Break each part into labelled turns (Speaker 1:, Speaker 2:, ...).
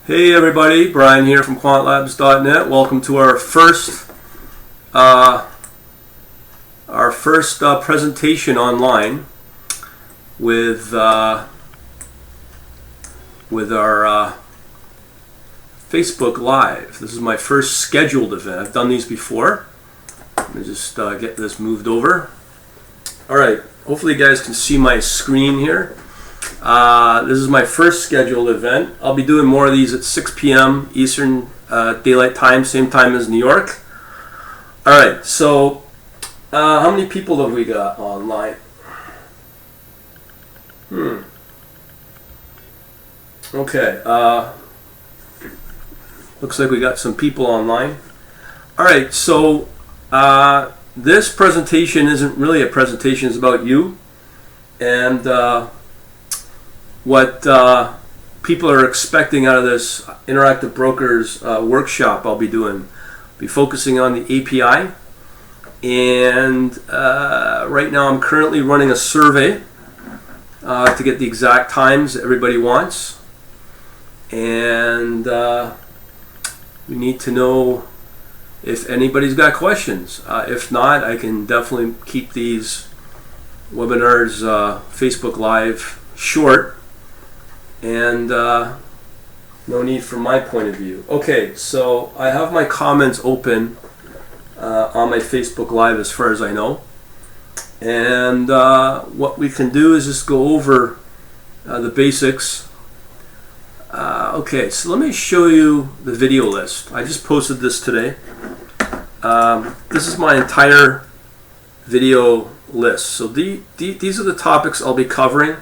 Speaker 1: Hey everybody, Brian here from quantlabs.net. Welcome to our first presentation online with our Facebook Live. This is my first scheduled event. I've done these before. Let me just get this moved over. All right, hopefully you guys can see my screen here. This is my first scheduled event. I'll be doing more of these at 6 p.m. Eastern Daylight Time, same time as New York. All right, so how many people have we got online? Okay, looks like we got some people online. All right, so this presentation isn't really a presentation, it's about you and what people are expecting out of this Interactive Brokers workshop I'll be doing. Be focusing on the API, and right now I'm currently running a survey to get the exact times that everybody wants, and we need to know if anybody's got questions. If not, I can definitely keep these webinars Facebook Live short, and no need from my point of view. Okay, so I have my comments open on my Facebook Live as far as I know, and what we can do is just go over the basics. Okay, so let me show you the video list. I just posted this today. This is my entire video list. So these are the topics I'll be covering.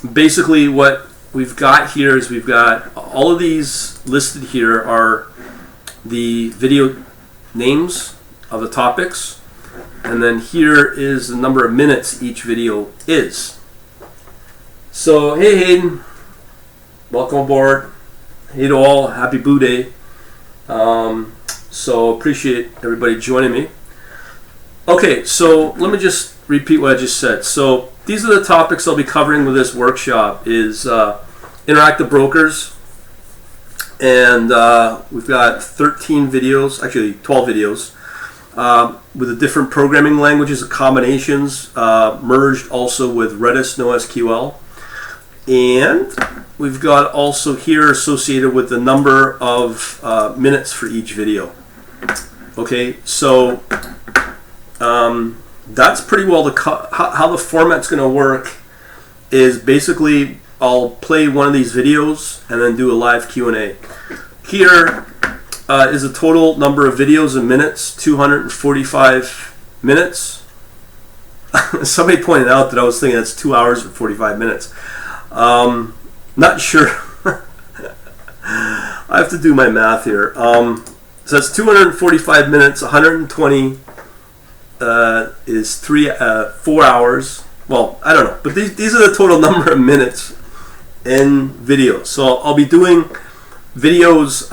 Speaker 1: Basically what we've got here is we've got all of these listed here are the video names of the topics, and then here is the number of minutes each video is. So hey Hayden, welcome aboard. Hey to all, happy Boo Day. So appreciate everybody joining me. Okay, so let me just repeat what I just said. So these are the topics I'll be covering with this workshop is Interactive Brokers, and we've got 13 videos, actually 12 videos, with the different programming languages and combinations, merged also with Redis NoSQL. And we've got also here associated with the number of minutes for each video. Okay, so that's pretty well how the format's going to work is basically I'll play one of these videos and then do a live Q&A. Here is the total number of videos in minutes, 245 minutes. Somebody pointed out that I was thinking that's 2 hours and 45 minutes. Not sure. I have to do my math here. So that's 245 minutes, 120 is 4 hours. Well, I don't know, but these are the total number of minutes in videos. So I'll be doing videos,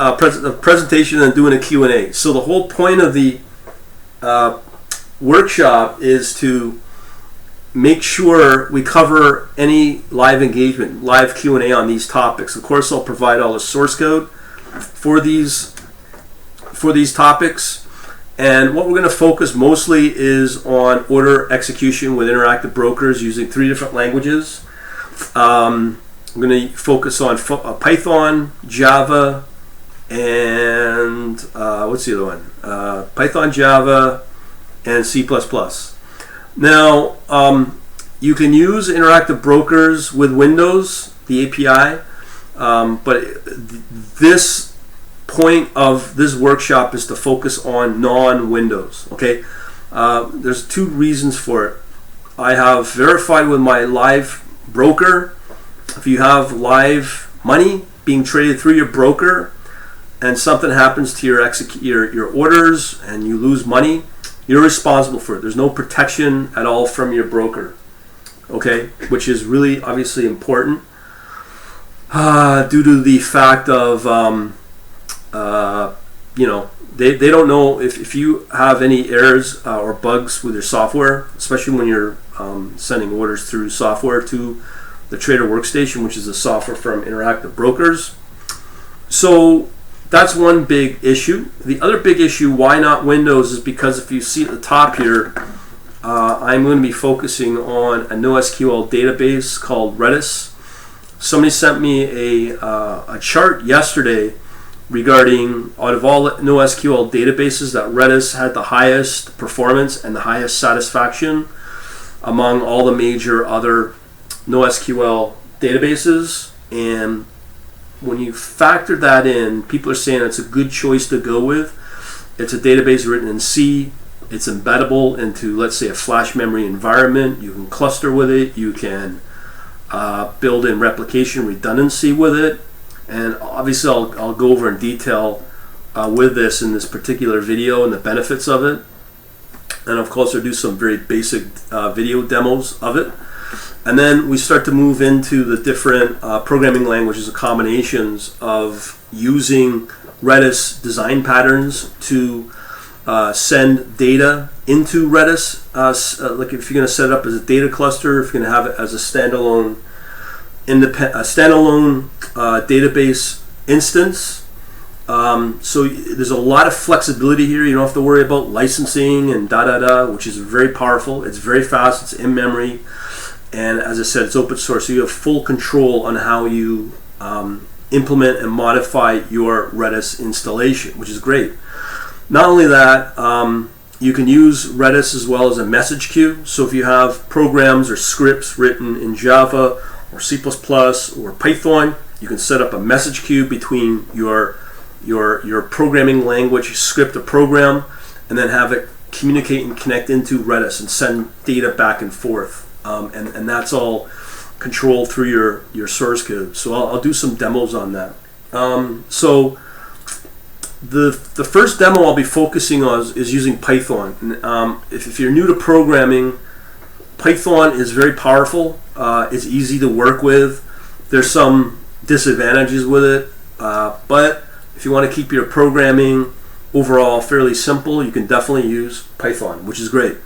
Speaker 1: presentation, and doing a Q&A. So the whole point of the workshop is to make sure we cover any live engagement, live Q&A on these topics. Of course, I'll provide all the source code for these topics. And what we're going to focus mostly is on order execution with Interactive Brokers using 3 different languages. I'm going to focus on Python, Java, and what's the other one? Python, Java, and C++. Now, you can use Interactive Brokers with Windows, the API, but this point of this workshop is to focus on non-Windows. Okay, there's 2 reasons for it. I have verified with my live broker. If you have live money being traded through your broker and something happens to your orders and you lose money, you're responsible for it. There's no protection at all from your broker. Okay, which is really obviously important due to the fact of they don't know if you have any errors or bugs with your software, especially when you're sending orders through software to the Trader Workstation, which is a software from Interactive Brokers. So that's one big issue. The other big issue, why not Windows, is because if you see at the top here, I'm going to be focusing on a NoSQL database called Redis. Somebody sent me a chart yesterday regarding, out of all NoSQL databases, that Redis had the highest performance and the highest satisfaction among all the major other NoSQL databases. And when you factor that in, people are saying it's a good choice to go with. It's a database written in C. It's embeddable into, let's say, a flash memory environment. You can cluster with it. You can build in replication redundancy with it. And obviously I'll go over in detail with this in this particular video and the benefits of it. And of course I'll do some very basic video demos of it. And then we start to move into the different programming languages and combinations of using Redis design patterns to send data into Redis. Like if you're going to set it up as a data cluster, if you're going to have it as a standalone database instance. So there's a lot of flexibility here. You don't have to worry about licensing and which is very powerful. It's very fast. It's in memory. And as I said, it's open source, so you have full control on how you implement and modify your Redis installation, which is great. Not only that, you can use Redis as well as a message queue. So if you have programs or scripts written in Java or C++ or Python, you can set up a message queue between your programming language script or program, and then have it communicate and connect into Redis and send data back and forth. And that's all controlled through your source code. So I'll do some demos on that. So the first demo I'll be focusing on is using Python. If you're new to programming, Python is very powerful. It's easy to work with. There's some disadvantages with it, but if you want to keep your programming overall fairly simple, you can definitely use Python, which is great.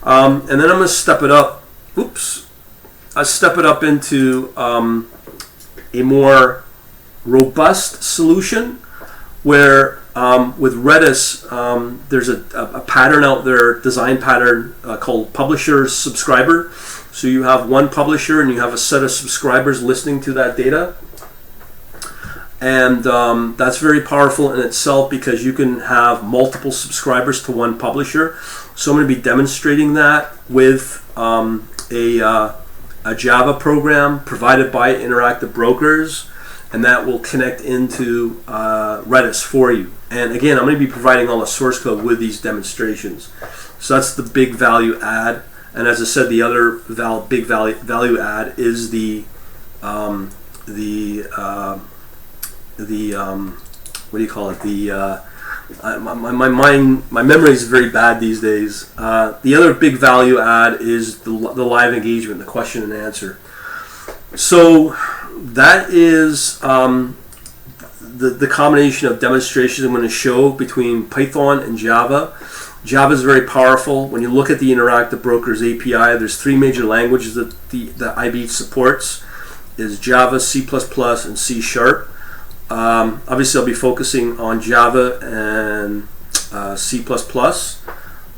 Speaker 1: And then I'm going to step it up. I step it up into a more robust solution where with Redis there's a pattern out there, design pattern called publisher subscriber. So you have one publisher and you have a set of subscribers listening to that data. And that's very powerful in itself because you can have multiple subscribers to one publisher. So I'm going to be demonstrating that with a Java program provided by Interactive Brokers, and that will connect into Redis for you. And again, I'm going to be providing all the source code with these demonstrations. So that's the big value add. And as I said, the other big value add is the what do you call it? My memory is very bad these days. The other big value add is the live engagement, the question and answer. So that is the combination of demonstrations I'm going to show between Python and Java. Java is very powerful. When you look at the Interactive Brokers API, there's three major languages that the IB supports: is Java, C++, and C#. Obviously, I'll be focusing on Java and C++,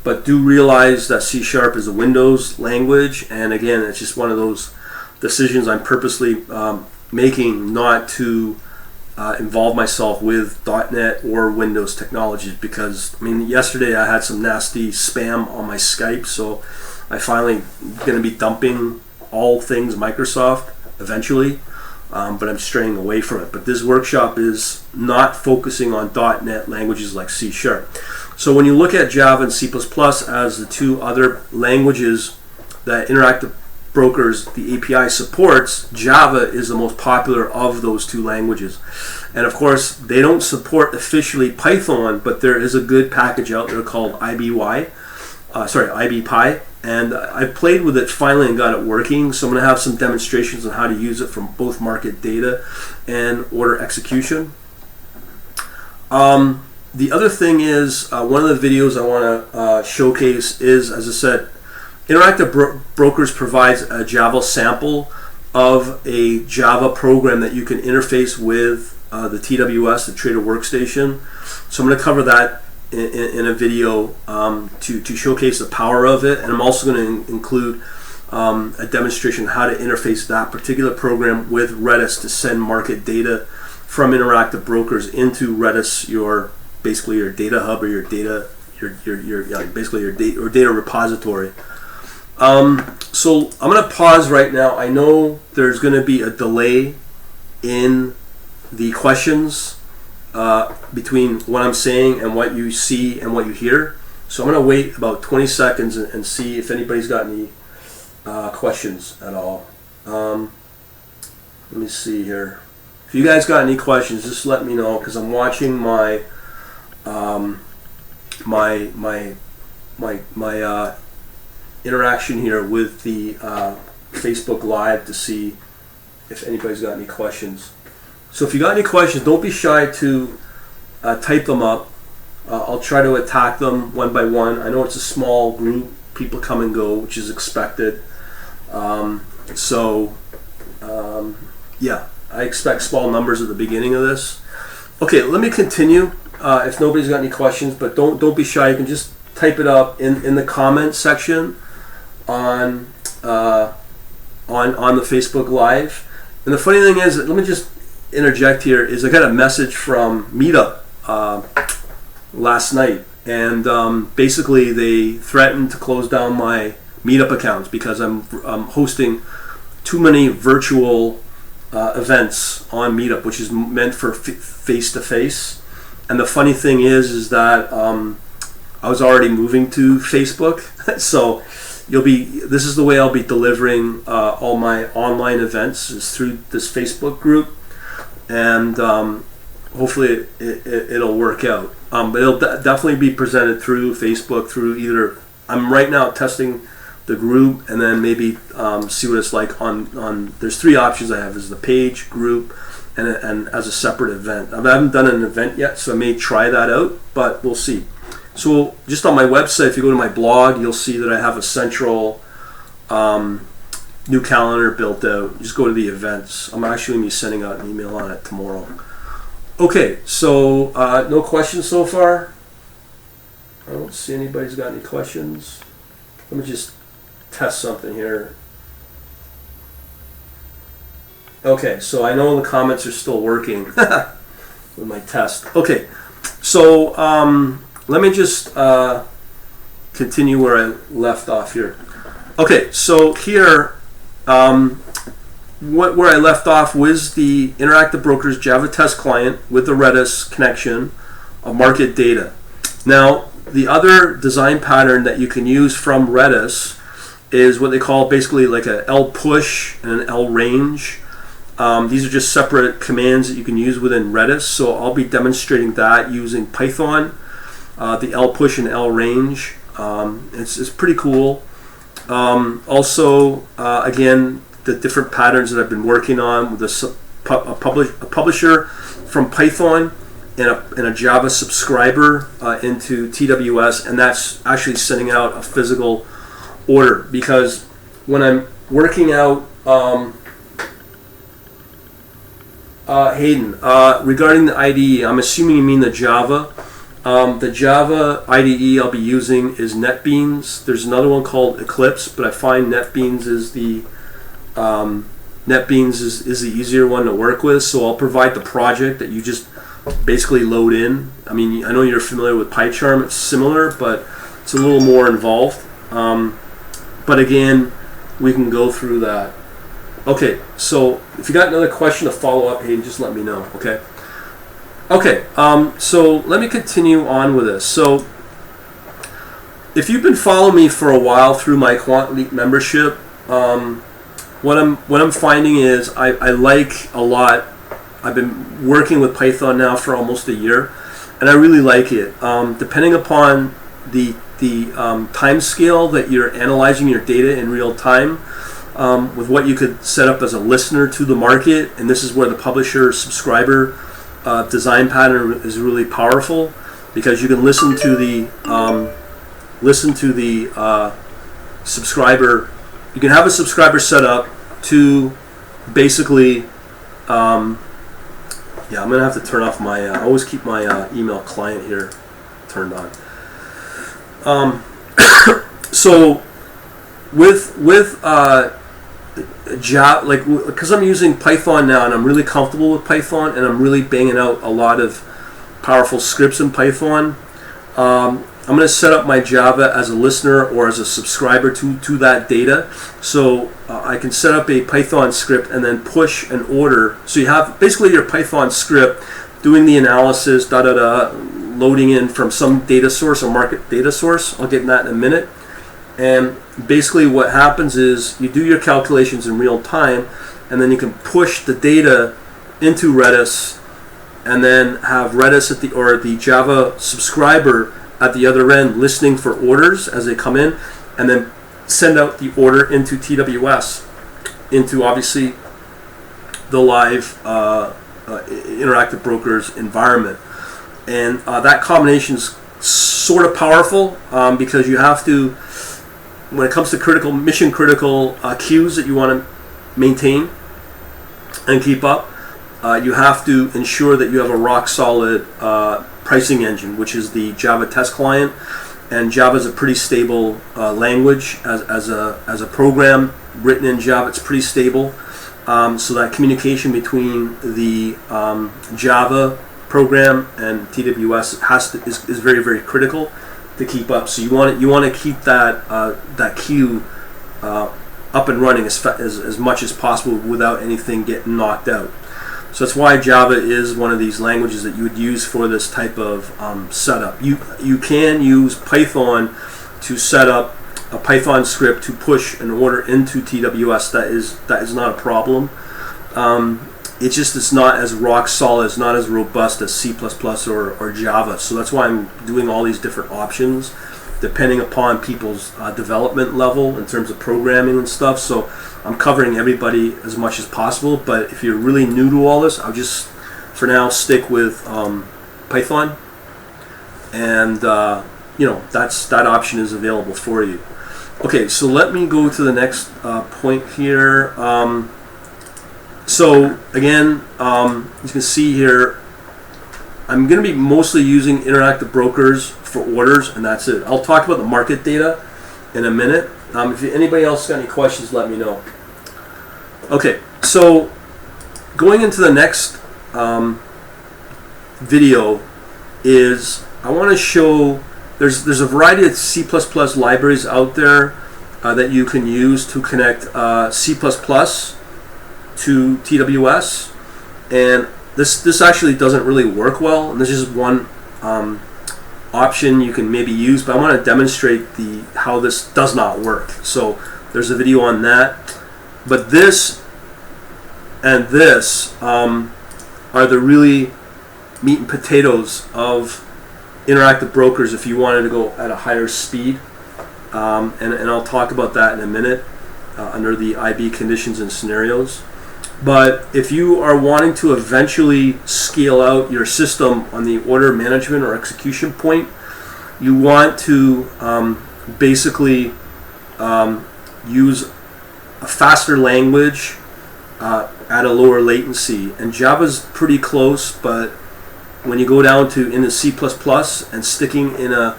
Speaker 1: but do realize that C# is a Windows language, and again, it's just one of those decisions I'm purposely making not to involve myself with .NET or Windows technologies, because I mean, yesterday I had some nasty spam on my Skype, so I finally going to be dumping all things Microsoft eventually. But I'm straying away from it. But this workshop is not focusing on .NET languages like C#. So when you look at Java and C++ as the two other languages that Interactive Brokers, the API supports, Java is the most popular of those two languages. And of course, they don't support officially Python, but there is a good package out there called IBPy. And I played with it finally and got it working, so I'm going to have some demonstrations on how to use it from both market data and order execution. The other thing is, one of the videos I want to showcase is, as I said, Interactive Brokers provides a Java sample of a Java program that you can interface with the TWS, the Trader Workstation. So I'm going to cover that in a video to showcase the power of it, and I'm also going to include a demonstration how to interface that particular program with Redis to send market data from Interactive Brokers into Redis, basically your data hub or your data data repository. So I'm going to pause right now. I know there's going to be a delay in the questions between what I'm saying and what you see and what you hear. So I'm going to wait about 20 seconds and see if anybody's got any questions at all. Let me see here. If you guys got any questions, just let me know, because I'm watching my interaction here with the Facebook Live to see if anybody's got any questions. So if you got any questions, don't be shy to type them up. I'll try to attack them one by one. I know it's a small group, people come and go, which is expected. Yeah, I expect small numbers at the beginning of this. Okay, let me continue. If nobody's got any questions, but don't be shy. You can just type it up in the comment section on the Facebook Live. And the funny thing is, let me just interject here, is I got a message from Meetup last night, and basically they threatened to close down my Meetup accounts because I'm hosting too many virtual events on Meetup, which is meant for face-to-face. And the funny thing is that I was already moving to Facebook, so this is the way I'll be delivering all my online events, is through this Facebook group, and hopefully it'll work out. But it'll definitely be presented through Facebook, through either, I'm right now testing the group, and then maybe see what it's like on there's three options I have, is the page, group, and as a separate event. I haven't done an event yet, so I may try that out, but we'll see. So just on my website, if you go to my blog, you'll see that I have a central new calendar built out. Just go to the events. I'm actually going to be sending out an email on it tomorrow. Okay, so no questions so far? I don't see anybody's got any questions. Let me just test something here. Okay, so I know the comments are still working with my test. Okay, so let me just continue where I left off here. Okay, so here, where I left off was the Interactive Brokers Java test client with the Redis connection of market data. Now, the other design pattern that you can use from Redis is what they call basically like a L push and an L range. These are just separate commands that you can use within Redis. So I'll be demonstrating that using Python, the L push and L range. It's pretty cool. Also, again, the different patterns that I've been working on with a publisher from Python and a Java subscriber into TWS, and that's actually sending out a physical order, because when I'm working out Hayden, regarding the IDE, I'm assuming you mean the Java. The Java IDE I'll be using is NetBeans. There's another one called Eclipse, but I find NetBeans is the easier one to work with. So I'll provide the project that you just basically load in. I mean, I know you're familiar with PyCharm. It's similar, but it's a little more involved. But again, we can go through that. Okay, so if you got another question to follow up, Hayden, just let me know, okay? Okay, so let me continue on with this. So if you've been following me for a while through my QuantLeap membership, what I'm finding is I like a lot. I've been working with Python now for almost a year, and I really like it. Depending upon the time scale that you're analyzing your data in real time, with what you could set up as a listener to the market, and this is where the publisher subscriber design pattern is really powerful, because you can listen to the subscriber. You can have a subscriber set up to basically, yeah, I'm gonna have to turn off my. I always keep my email client here turned on. So with Java, like, because I'm using Python now and I'm really comfortable with Python and I'm really banging out a lot of powerful scripts in Python. I'm going to set up my Java as a listener or as a subscriber to that data. So I can set up a Python script and then push an order. So you have basically your Python script doing the analysis, loading in from some data source or market data source. I'll get in that in a minute. And basically what happens is you do your calculations in real time, and then you can push the data into Redis and then have Redis or the Java subscriber at the other end listening for orders as they come in, and then send out the order into TWS, into obviously the live interactive brokers environment. And that combination is sort of powerful because you have to, when it comes to mission critical queues that you want to maintain and keep up, you have to ensure that you have a rock solid pricing engine, which is the Java test client. And Java is a pretty stable language as a program written in Java. It's pretty stable. So that communication between the Java program and TWS is very, very critical to keep up. So you want to keep that queue up and running as much as possible without anything getting knocked out. So that's why Java is one of these languages that you would use for this type of setup. You can use Python to set up a Python script to push an order into TWS. That is not a problem. It's not as rock solid, it's not as robust as C++ or Java. So that's why I'm doing all these different options depending upon people's development level in terms of programming and stuff. So I'm covering everybody as much as possible. But if you're really new to all this, I'll just, for now, stick with Python. And, that option is available for you. Okay, so let me go to the next point here. So again, you can see here, I'm going to be mostly using interactive brokers for orders, and that's it. I'll talk about the market data in a minute. If anybody else got any questions, let me know. Okay, so going into the next video is I want to show there's a variety of C++ libraries out there that you can use to connect C++ to TWS, and this actually doesn't really work well, and this is one option you can maybe use, but I want to demonstrate how this does not work. So there's a video on that, but this and this are the really meat and potatoes of interactive brokers if you wanted to go at a higher speed, and I'll talk about that in a minute under the IB conditions and scenarios. But if you are wanting to eventually scale out your system on the order management or execution point, you want to basically use a faster language at a lower latency. And Java's pretty close, but when you go down to in the C++ and sticking in a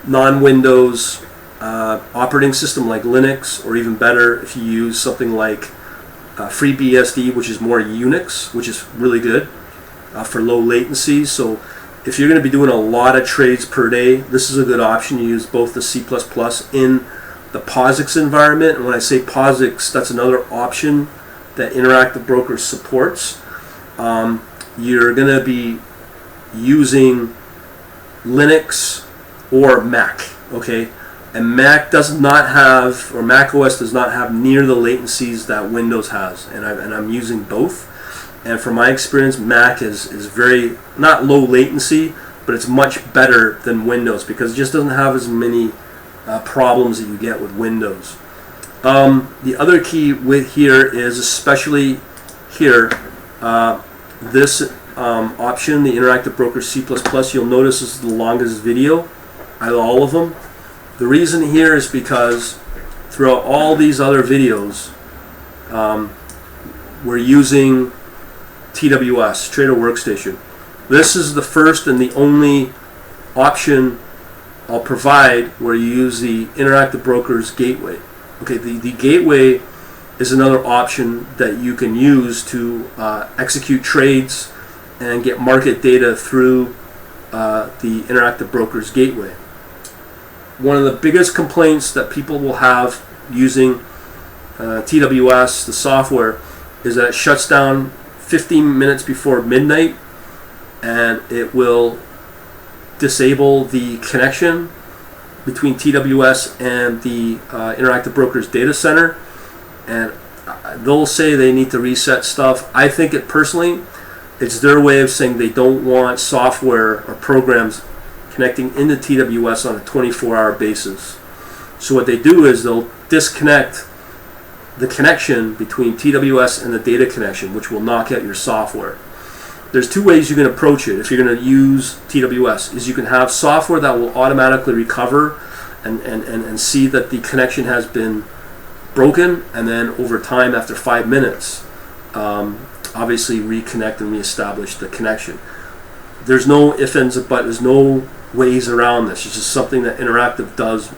Speaker 1: non-Windows operating system like Linux, or even better if you use something like FreeBSD, which is more Unix, which is really good for low latency. So if you're going to be doing a lot of trades per day, this is a good option. You use both the C++ in the POSIX environment. And when I say POSIX, that's another option that Interactive Broker supports. You're going to be using Linux or Mac, okay? And Mac does not have, or Mac OS does not have near the latencies that Windows has, and I'm using both. And from my experience, Mac is very, not low latency, but it's much better than Windows because it just doesn't have as many problems that you get with Windows. The other key with here is, especially here, this option, the Interactive Broker C++, you'll notice this is the longest video out of all of them. The reason here is because throughout all these other videos, we're using TWS, Trader Workstation. This is the first and the only option I'll provide where you use the Interactive Brokers Gateway. Okay, the gateway is another option that you can use to execute trades and get market data through the Interactive Brokers Gateway. One of the biggest complaints that people will have using TWS, the software, is that it shuts down 15 minutes before midnight, and it will disable the connection between TWS and the Interactive Brokers data center, and they'll say they need to reset stuff. I think it's their way of saying they don't want software or programs connecting into TWS on a 24-hour basis. So what they do is they'll disconnect the connection between TWS and the data connection, which will knock out your software. There's two ways you can approach it if you're going to use TWS. Is you can have software that will automatically recover and see that the connection has been broken, and then over time, after 5 minutes, obviously reconnect and reestablish the connection. There's no ifs, ands, or buts. There's no ways around this. It's just something that Interactive does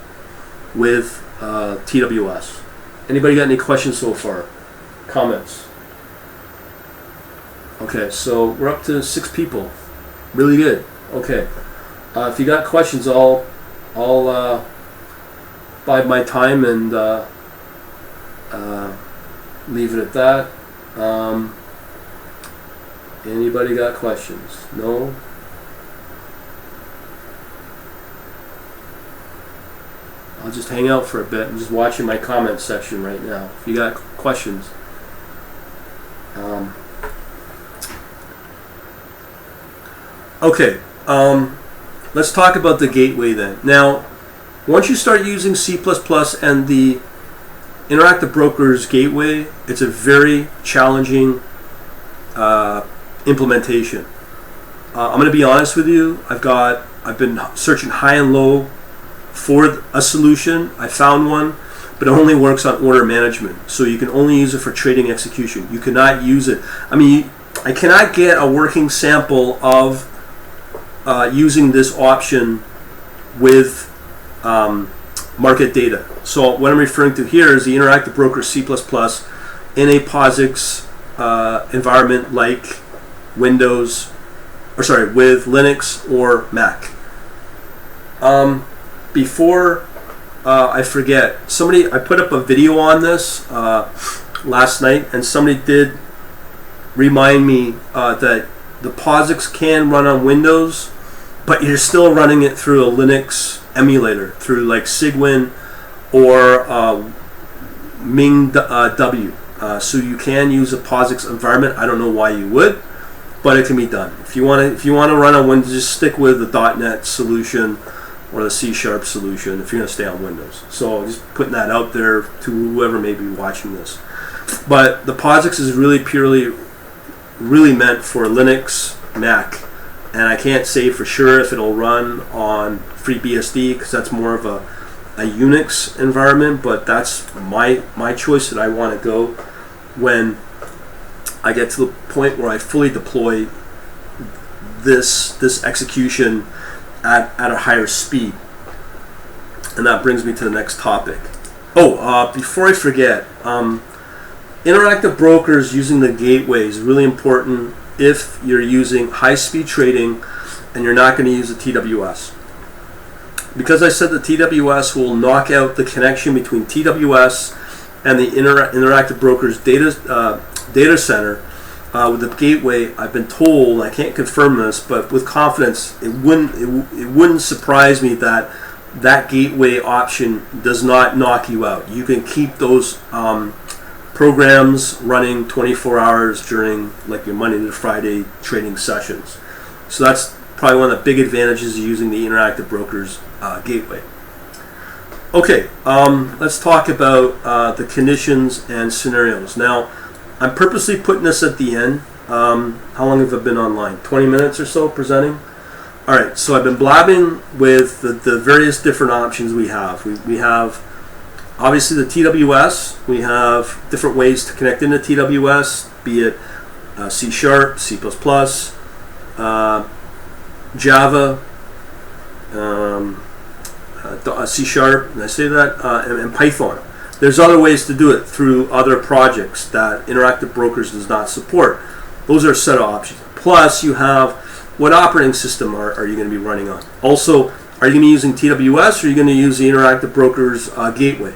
Speaker 1: with TWS. Anybody got any questions so far? Comments? Okay, so we're up to 6 people. Really good. Okay, if you got questions, I'll bide my time and leave it at that. Anybody got questions? No? I'll just hang out for a bit. I'm just watching my comments section right now. If you got questions. Okay, let's talk about the gateway then. Now, once you start using C++ and the Interactive Brokers Gateway, it's a very challenging implementation. I'm going to be honest with you. I've been searching high and low for a solution. I found one, but it only works on order management. So you can only use it for trading execution. You cannot use it. I cannot get a working sample of using this option with market data. So what I'm referring to here is the Interactive Broker C++ in a POSIX environment like Windows, with Linux or Mac. Before I forget, I put up a video on this last night, and somebody did remind me that the POSIX can run on Windows, but you're still running it through a Linux emulator, through like Cygwin or Ming.W. So you can use a POSIX environment. I don't know why you would, but it can be done. If you want to run on Windows, just stick with the .NET solution or the C# solution if you're going to stay on Windows. So just putting that out there to whoever may be watching this. But the POSIX is really meant for Linux, Mac, and I can't say for sure if it'll run on FreeBSD because that's more of a Unix environment, but that's my choice that I want to go when I get to the point where I fully deploy this execution at a higher speed. And that brings me to the next topic. Before I forget, Interactive Brokers using the gateway is really important if you're using high-speed trading and you're not going to use the TWS. Because I said the TWS will knock out the connection between TWS and the Interactive Brokers data center with the gateway, I've been told, I can't confirm this, but with confidence, it wouldn't surprise me that gateway option does not knock you out. You can keep those programs running 24 hours during like your Monday to Friday trading sessions. So that's probably one of the big advantages of using the Interactive Brokers gateway. Okay, let's talk about the conditions and scenarios. Now, I'm purposely putting this at the end. How long have I been online? 20 minutes or so presenting? Alright, so I've been blabbing with the various different options we have. We have Obviously the TWS, we have different ways to connect into TWS, be it C#, C++, Java, C#, did I say that? And Python. There's other ways to do it through other projects that Interactive Brokers does not support. Those are a set of options. Plus, you have what operating system are you going to be running on. Also, are you going to be using TWS or are you going to use the Interactive Brokers gateway?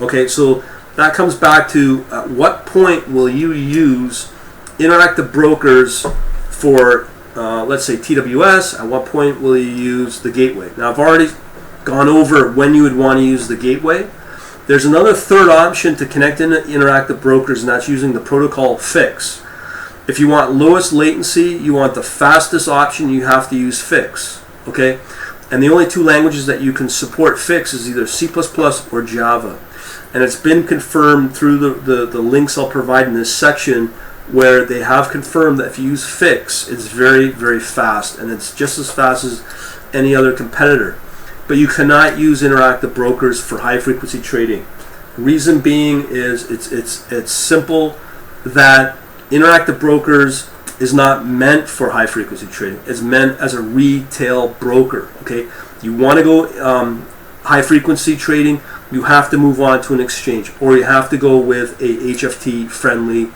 Speaker 1: Okay, so that comes back to at what point will you use Interactive Brokers for, let's say, TWS? At what point will you use the gateway? Now, I've already gone over when you would want to use the gateway. There's another third option to connect into Interactive Brokers, and that's using the protocol FIX. If you want lowest latency, you want the fastest option, you have to use FIX. Okay? And the only two languages that you can support FIX is either C++ or Java. And it's been confirmed through the links I'll provide in this section, where they have confirmed that if you use FIX, it's very, very fast, and it's just as fast as any other competitor. But you cannot use Interactive Brokers for high frequency trading. Reason being is it's simple, that Interactive Brokers is not meant for high frequency trading. It's meant as a retail broker. Okay, you want to go high frequency trading, you have to move on to an exchange, or you have to go with a HFT friendly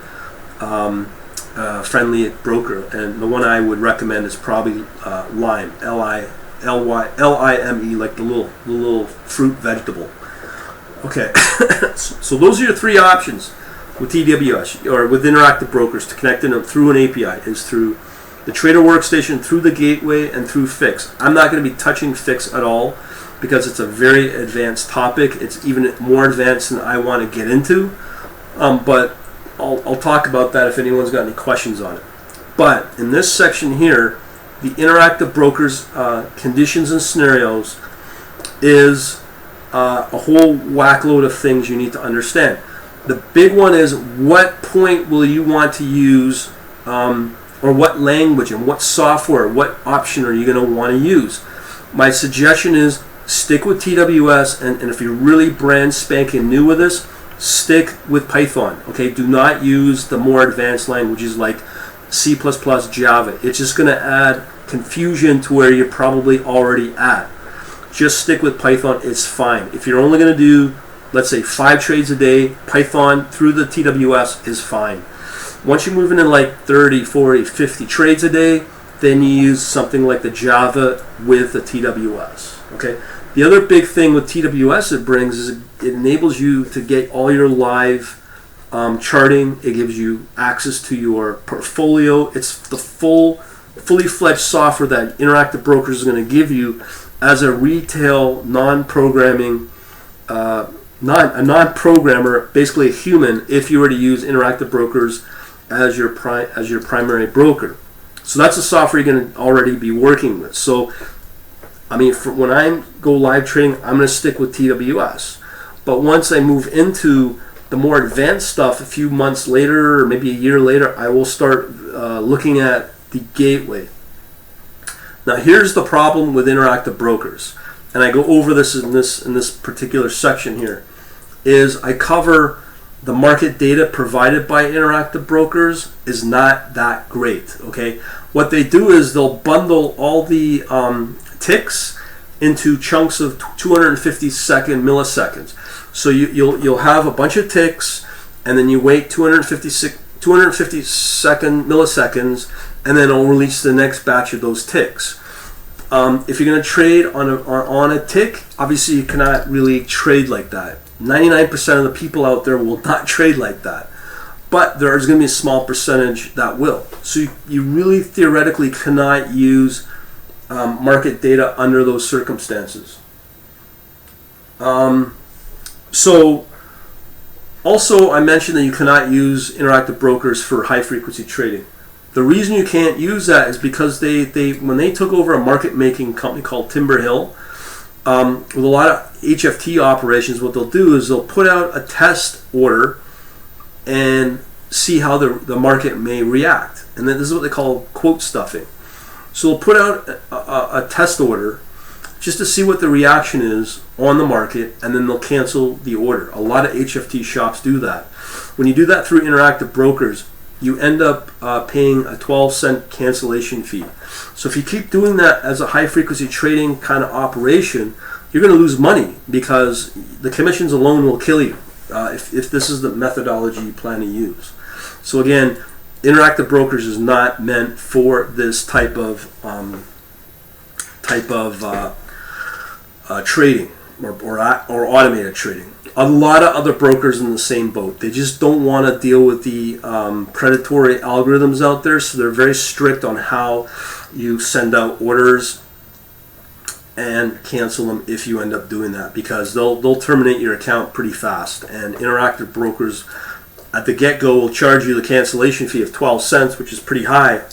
Speaker 1: broker. And the one I would recommend is probably Lime, Lime, like the little fruit vegetable. Okay, so those are your three options with TWS or with Interactive Brokers to connect in through an API, is through the Trader Workstation, through the gateway, and through FIX. I'm not going to be touching FIX at all because it's a very advanced topic. It's even more advanced than I want to get into, but I'll talk about that if anyone's got any questions on it. But in this section here, the Interactive Brokers conditions and scenarios is a whole whackload of things you need to understand. The big one is, what point will you want to use, or what language and what software, what option are you going to want to use? My suggestion is stick with TWS, and if you're really brand spanking new with this, stick with Python. Okay, do not use the more advanced languages like C++, Java. It's just going to add confusion to where you're probably already at. Just stick with Python, it's fine. If you're only going to do, let's say, 5 trades a day, Python through the TWS is fine. Once you move into like 30, 40, 50 trades a day, then you use something like the Java with the TWS. Okay. The other big thing with TWS it brings is it enables you to get all your live charting. It gives you access to your portfolio. It's the fully fledged software that Interactive Brokers is going to give you as a retail non-programming, non-programmer, basically a human, if you were to use Interactive Brokers as your primary broker. So that's the software you're going to already be working with. So, I mean, when I go live trading, I'm going to stick with TWS. But once I move into the more advanced stuff, a few months later or maybe a year later, I will start looking at the gateway. Now, here's the problem with Interactive Brokers, and I go over this in this particular section here, is I cover the market data provided by Interactive Brokers is not that great. Okay, what they do is they'll bundle all the ticks into chunks of 250 milliseconds. So you'll have a bunch of ticks, and then you wait 250 milliseconds, and then it'll release the next batch of those ticks. If you're going to trade on a tick, obviously you cannot really trade like that. 99% of the people out there will not trade like that. But there's going to be a small percentage that will. So you really theoretically cannot use market data under those circumstances. So also I mentioned that you cannot use Interactive Brokers for high frequency trading. The reason you can't use that is because they when they took over a market making company called Timber Hill, with a lot of HFT operations, what they'll do is they'll put out a test order and see how the market may react. And then this is what they call quote stuffing. So they'll put out a test order just to see what the reaction is on the market, and then they'll cancel the order. A lot of HFT shops do that. When you do that through Interactive Brokers, you end up paying a 12-cent cancellation fee. So if you keep doing that as a high-frequency trading kind of operation, you're going to lose money because the commissions alone will kill you if this is the methodology you plan to use. So again, Interactive Brokers is not meant for this type of trading or automated trading. A lot of other brokers in the same boat. They just don't want to deal with the predatory algorithms out there, so they're very strict on how you send out orders and cancel them if you end up doing that, because they'll terminate your account pretty fast. And Interactive Brokers at the get-go will charge you the cancellation fee of 12 cents, which is pretty high.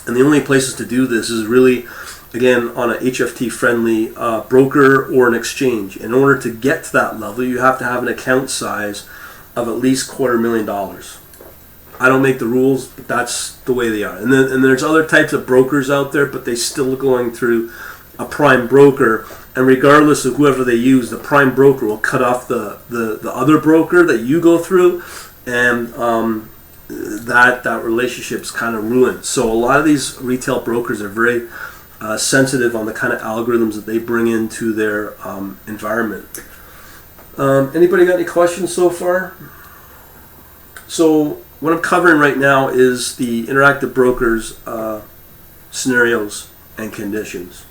Speaker 1: And the only places to do this is really, again, on an HFT-friendly broker or an exchange. In order to get to that level, you have to have an account size of at least $250,000. I don't make the rules, but that's the way they are. And there's other types of brokers out there, but they still going through a prime broker. And regardless of whoever they use, the prime broker will cut off the other broker that you go through, and that relationship's kind of ruined. So a lot of these retail brokers are very sensitive on the kind of algorithms that they bring into their environment. Anybody got any questions so far? So what I'm covering right now is the Interactive Brokers scenarios and conditions.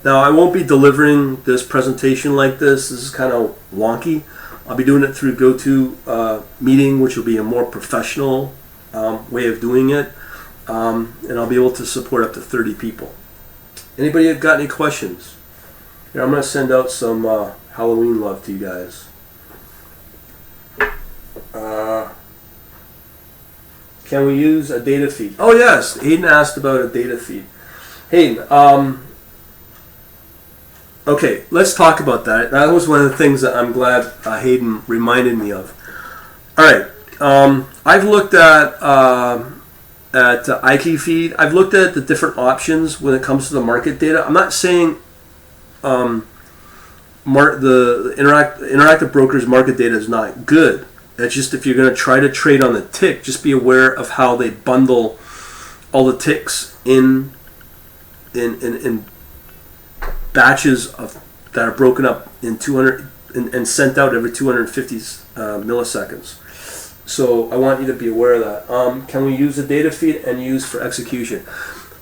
Speaker 1: Now, I won't be delivering this presentation like this. This is kind of wonky. I'll be doing it through GoToMeeting, which will be a more professional way of doing it. And I'll be able to support up to 30 people. Anybody got any questions? Here, I'm going to send out some Halloween love to you guys. Can we use a data feed? Oh yes, Hayden asked about a data feed. Hayden, okay, let's talk about that. That was one of the things that I'm glad Hayden reminded me of. All right, I've looked at IQ feed. I've looked at the different options when it comes to the market data. I'm not saying the Interactive Brokers market data is not good. It's just if you're going to try to trade on the tick, just be aware of how they bundle all the ticks in batches that are broken up in 200 and sent out every 250 milliseconds. So I want you to be aware of that. Can we use a data feed and use for execution?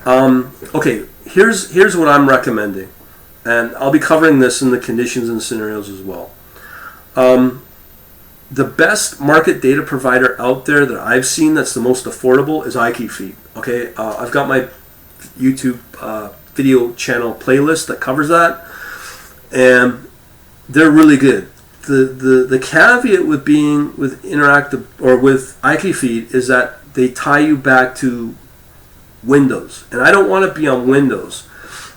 Speaker 1: Okay, here's what I'm recommending, and I'll be covering this in the conditions and scenarios as well. The best market data provider out there that I've seen that's the most affordable is IQ Feed. Okay, I've got my YouTube video channel playlist that covers that, and they're really good. The caveat with being with Interactive or with IQ Feed is that they tie you back to Windows, and I don't want to be on Windows.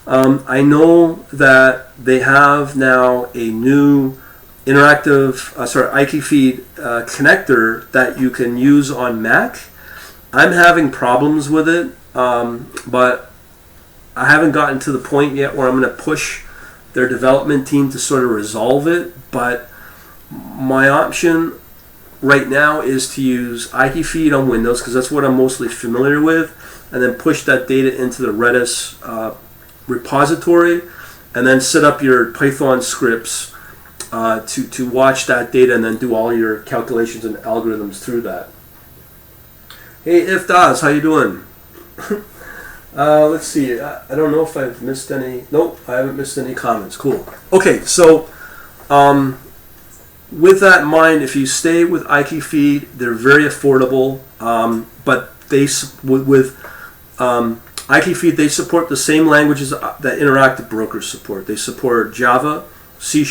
Speaker 1: I know that they have now a new IQ Feed connector that you can use on Mac. I'm having problems with it, but I haven't gotten to the point yet where I'm going to push their development team to sort of resolve it. But my option right now is to use IQ Feed on Windows because that's what I'm mostly familiar with, and then push that data into the Redis repository, and then set up your Python scripts to watch that data and then do all your calculations and algorithms through that. Hey, Ifdaz, how you doing? Let's see. I don't know if I've missed any. Nope, I haven't missed any comments. Cool. Okay, so with that in mind, if you stay with IQ Feed, they're very affordable. But they with IQ Feed, they support the same languages that Interactive Brokers support. They support Java, C#,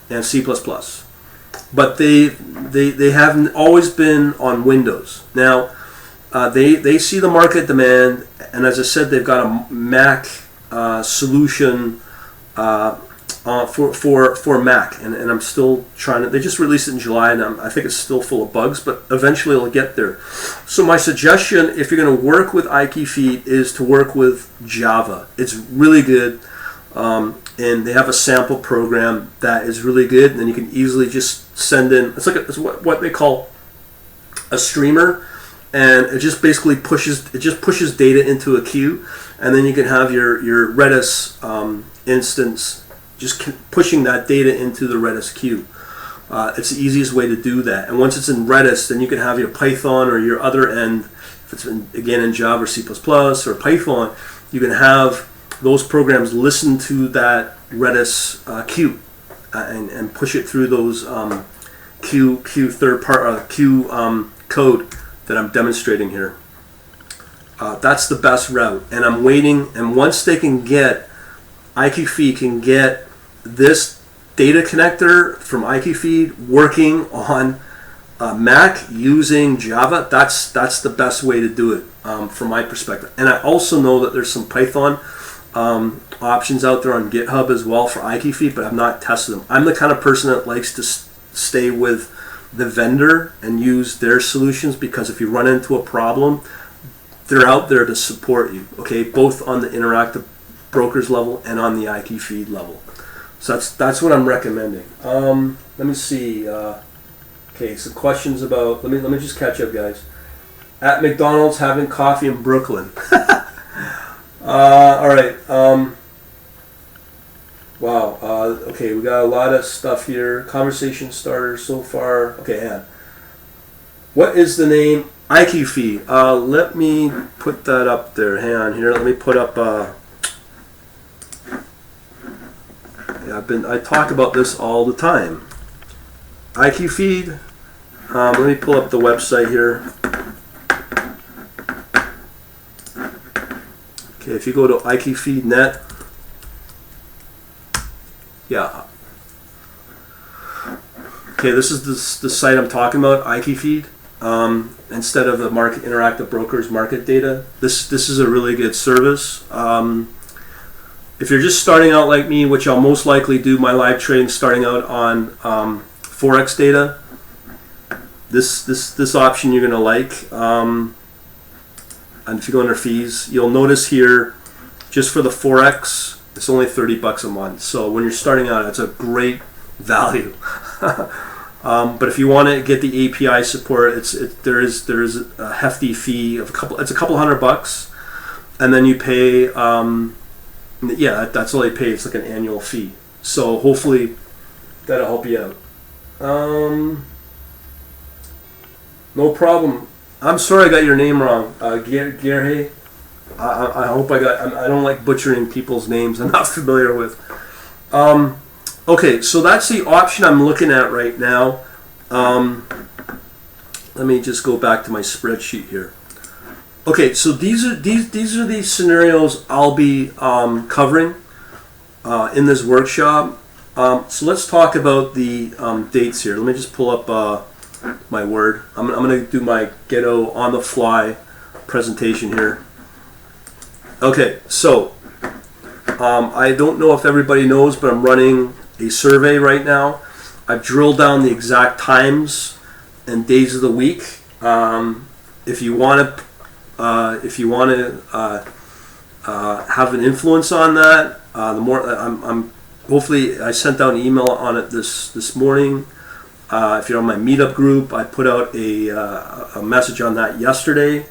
Speaker 1: and C++. But they haven't always been on Windows. Now, they see the market demand, and as I said, they've got a Mac solution for Mac, and I'm still trying to. They just released it in July, and I think it's still full of bugs, but eventually it'll get there. So my suggestion, if you're going to work with iKeyFeed, is to work with Java. It's really good, and they have a sample program that is really good, and then you can easily just send in. It's what they call a streamer, and it just basically pushes data into a queue, and then you can have your Redis instance just pushing that data into the Redis queue. It's the easiest way to do that. And once it's in Redis, then you can have your Python or your other end, if it's again in Java or C++ or Python, you can have those programs listen to that Redis queue and push it through those queue code that I'm demonstrating here. That's the best route. And I'm waiting, and once they can get, iKeyFeed can get this data connector from iKeyFeed working on Mac using Java, that's the best way to do it from my perspective. And I also know that there's some Python options out there on GitHub as well for iKeyFeed, but I've not tested them. I'm the kind of person that likes to stay with the vendor and use their solutions, because if you run into a problem, they're out there to support you, okay, both on the interactive brokers level and on the iKeyFeed level. So that's what I'm recommending. Let me see. Okay, some questions about. Let me just catch up, guys. At McDonald's having coffee in Brooklyn. All right. Wow. Okay, we got a lot of stuff here. Conversation starters so far. Okay, yeah. What is the name? iKeyFeed. Let me put that up there. Hang on here. Let me put up. I talk about this all the time. iKeyFeed. Let me pull up the website here. Okay, if you go to iKeyFeed.net. Yeah. Okay, this is the site I'm talking about, iKeyFeed. Instead of the interactive brokers market data, this is a really good service. If you're just starting out like me, which I'll most likely do my live trading starting out on Forex data, this option you're gonna like. And if you go under fees, you'll notice here, just for the Forex, it's only $30 a month. So when you're starting out, it's a great value. But if you want to get the API support, there is a hefty fee of it's a couple $100, and then you pay. Yeah, that's all you pay. It's like an annual fee. So hopefully that'll help you out. No problem. I'm sorry I got your name wrong, Gerhe. I hope I got. I don't like butchering people's names I'm not familiar with. Okay, so that's the option I'm looking at right now. Let me just go back to my spreadsheet here. Okay, so these are the scenarios I'll be covering in this workshop. So let's talk about the dates here. Let me just pull up my Word. I'm going to do my Ghetto on the fly presentation here. Okay, so I don't know if everybody knows, but I'm running a survey right now. I've drilled down the exact times and days of the week. If you want to have an influence on that, the more I'm hopefully I sent out an email on it this morning. If you're on my meetup group, I put out a message on that yesterday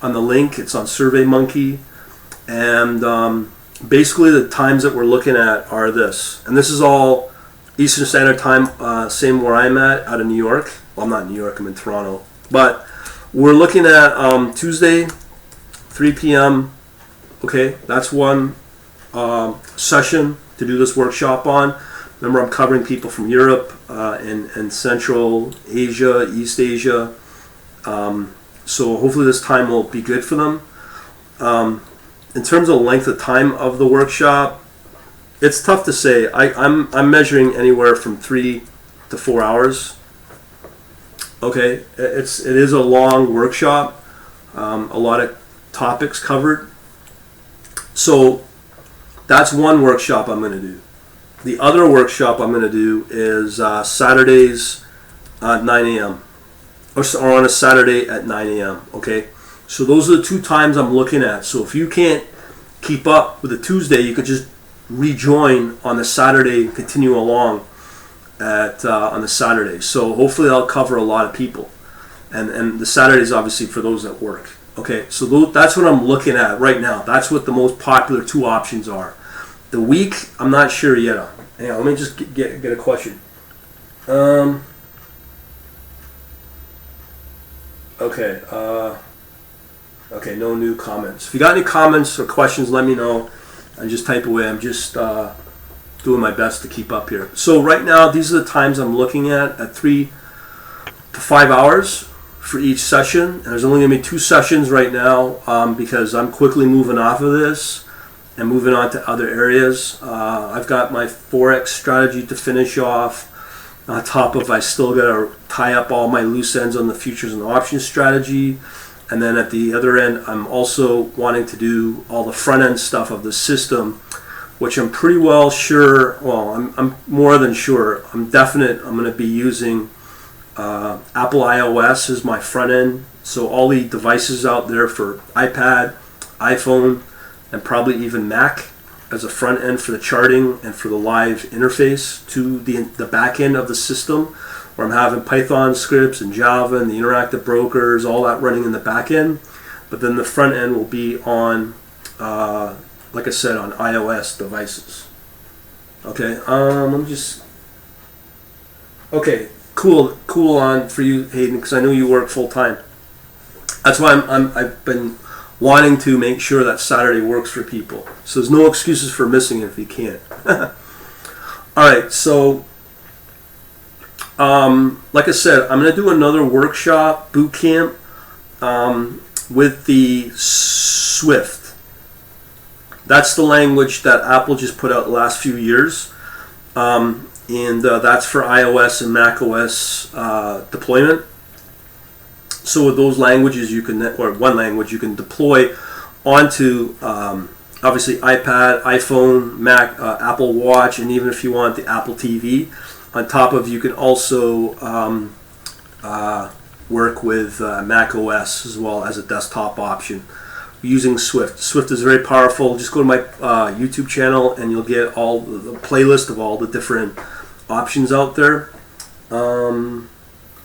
Speaker 1: on the link. It's on SurveyMonkey, and basically the times that we're looking at are this, and this is all Eastern Standard Time, same where I'm at, out of New York. Well, I'm not in New York, I'm in Toronto, but we're looking at Tuesday, 3 p.m. Okay, that's one session to do this workshop on. Remember, I'm covering people from Europe and Central Asia, East Asia. So hopefully this time will be good for them. In terms of length of time of the workshop, it's tough to say. I'm measuring anywhere from 3 to 4 hours. Okay, it is a long workshop, a lot of topics covered. So that's one workshop I'm going to do. The other workshop I'm going to do is Saturdays at 9 a.m. Or on a Saturday at 9 a.m. Okay, so those are the 2 times I'm looking at. So if you can't keep up with the Tuesday, you could just rejoin on the Saturday and continue along on the Saturday. So hopefully I'll cover a lot of people, and the Saturday is obviously for those that work. Okay, so that's what I'm looking at right now. That's what the most popular 2 options are. The week, I'm not sure yet. Hang on, let me just get a question. Okay. Okay, no new comments. If you got any comments or questions, let me know and just type away. I'm just doing my best to keep up here. So right now, these are the times I'm looking at 3 to 5 hours for each session. And there's only going to be 2 sessions right now because I'm quickly moving off of this and moving on to other areas. I've got my Forex strategy to finish off. On top of, I still got to tie up all my loose ends on the futures and options strategy. And then at the other end, I'm also wanting to do all the front end stuff of the system, which I'm pretty well sure, well, I'm more than sure, I'm definite I'm going to be using Apple iOS as my front end. So all the devices out there for iPad, iPhone, and probably even Mac as a front end for the charting and for the live interface to the back end of the system, where I'm having Python scripts and Java and the interactive brokers, all that running in the back end. But then the front end will be on, like I said, on iOS devices. Okay, let me just. Okay, cool on for you, Hayden, because I know you work full time. That's why I've been wanting to make sure that Saturday works for people. So there's no excuses for missing it if you can't. Alright, so like I said, I'm going to do another workshop, boot camp, with the Swift. That's the language that Apple just put out the last few years. And that's for iOS and macOS deployment. So with those languages, you can, or one language, you can deploy onto obviously iPad, iPhone, Mac, Apple Watch, and even if you want the Apple TV. On top of, you can also work with Mac OS as well as a desktop option using Swift. Swift is very powerful. Just go to my YouTube channel and you'll get all the playlist of all the different options out there.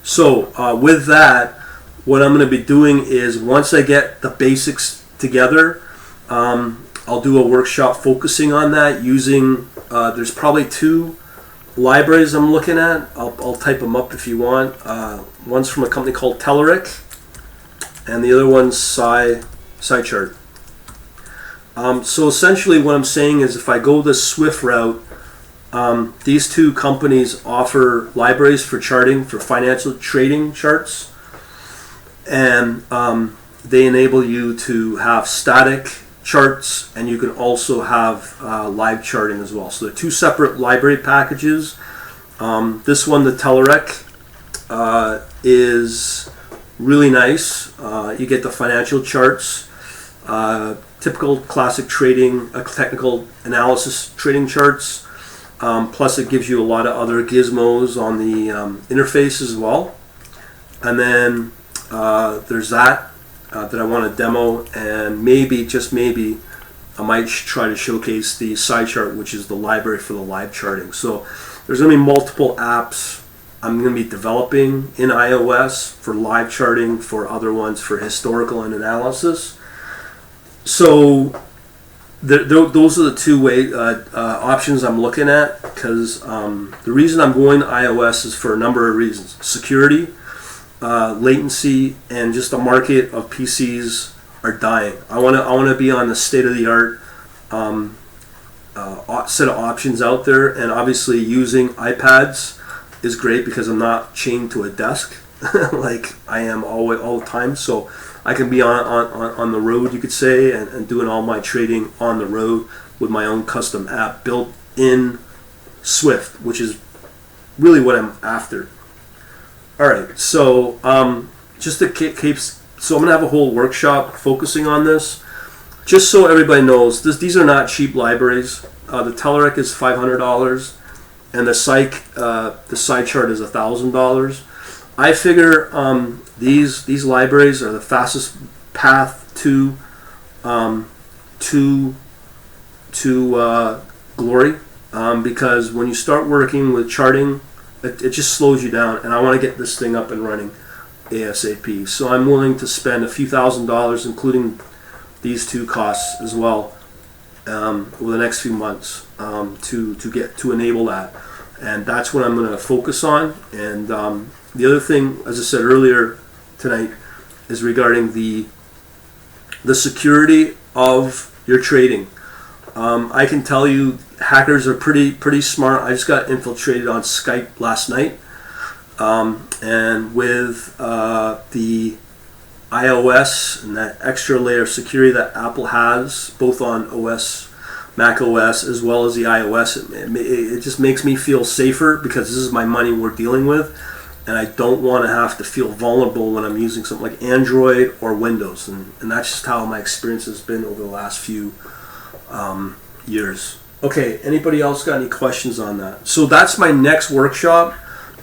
Speaker 1: So with that, what I'm going to be doing is, once I get the basics together, I'll do a workshop focusing on that using, there's probably 2 libraries I'm looking at. I'll type them up if you want. One's from a company called Telerik, and the other one's SciChart. So essentially what I'm saying is, if I go the Swift route, these 2 companies offer libraries for charting, for financial trading charts. And they enable you to have static charts, and you can also have live charting as well. So they're 2 separate library packages. This one, the Telerik, is really nice. You get the financial charts, typical classic trading, technical analysis trading charts. Plus it gives you a lot of other gizmos on the interface as well. And then there's that I want to demo, and maybe, just maybe, I might try to showcase the SciChart, which is the library for the live charting. So there's going to be multiple apps I'm going to be developing in iOS for live charting, for other ones for historical and analysis. So those are the 2 options I'm looking at, because the reason I'm going to iOS is for a number of reasons: security, latency, and just the market of PCs are dying. I want to be on the state-of-the-art set of options out there, and obviously using iPads is great because I'm not chained to a desk like I am all the time. So I can be on the road, you could say, and doing all my trading on the road with my own custom app built in Swift, which is really what I'm after. Alright, so just to keep, so I'm going to have a whole workshop focusing on this. Just so everybody knows, these are not cheap libraries. the Telerik is $500, and the side chart is $1,000. I figure these libraries are the fastest path to glory, because when you start working with charting, it just slows you down, and I want to get this thing up and running ASAP. So I'm willing to spend a few $1,000s, including these two costs as well, over the next few months, to enable that, and that's what I'm going to focus on. And the other thing, as I said earlier tonight, is regarding the security of your trading. I can tell you, hackers are pretty smart. I just got infiltrated on Skype last night, and with the iOS and that extra layer of security that Apple has, both on Mac OS as well as the iOS, it just makes me feel safer, because this is my money we're dealing with, and I don't want to have to feel vulnerable when I'm using something like Android or Windows, and that's just how my experience has been over the last few years. Okay, anybody else got any questions on that? So that's my next workshop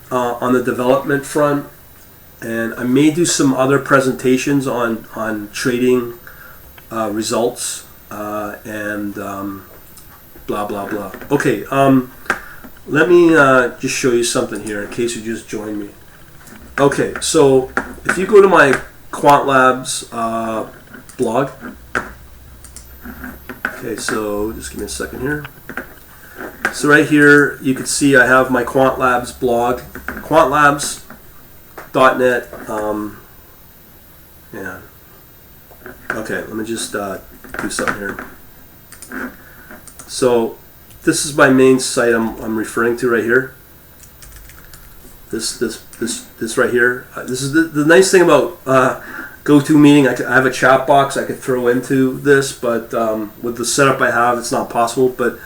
Speaker 1: on the development front, and I may do some other presentations on trading results and blah blah blah. Okay, let me just show you something here in case you just joined me. Okay, so if you go to my Quant Labs blog. Okay, so just give me a second here. So right here, you can see I have my Quant Labs blog, quantlabs.net. Yeah. Okay, let me just do something here. So this is my main site I'm referring to right here. This right here. This is the nice thing about GoToMeeting. I have a chat box I could throw into this, but with the setup I have, it's not possible. But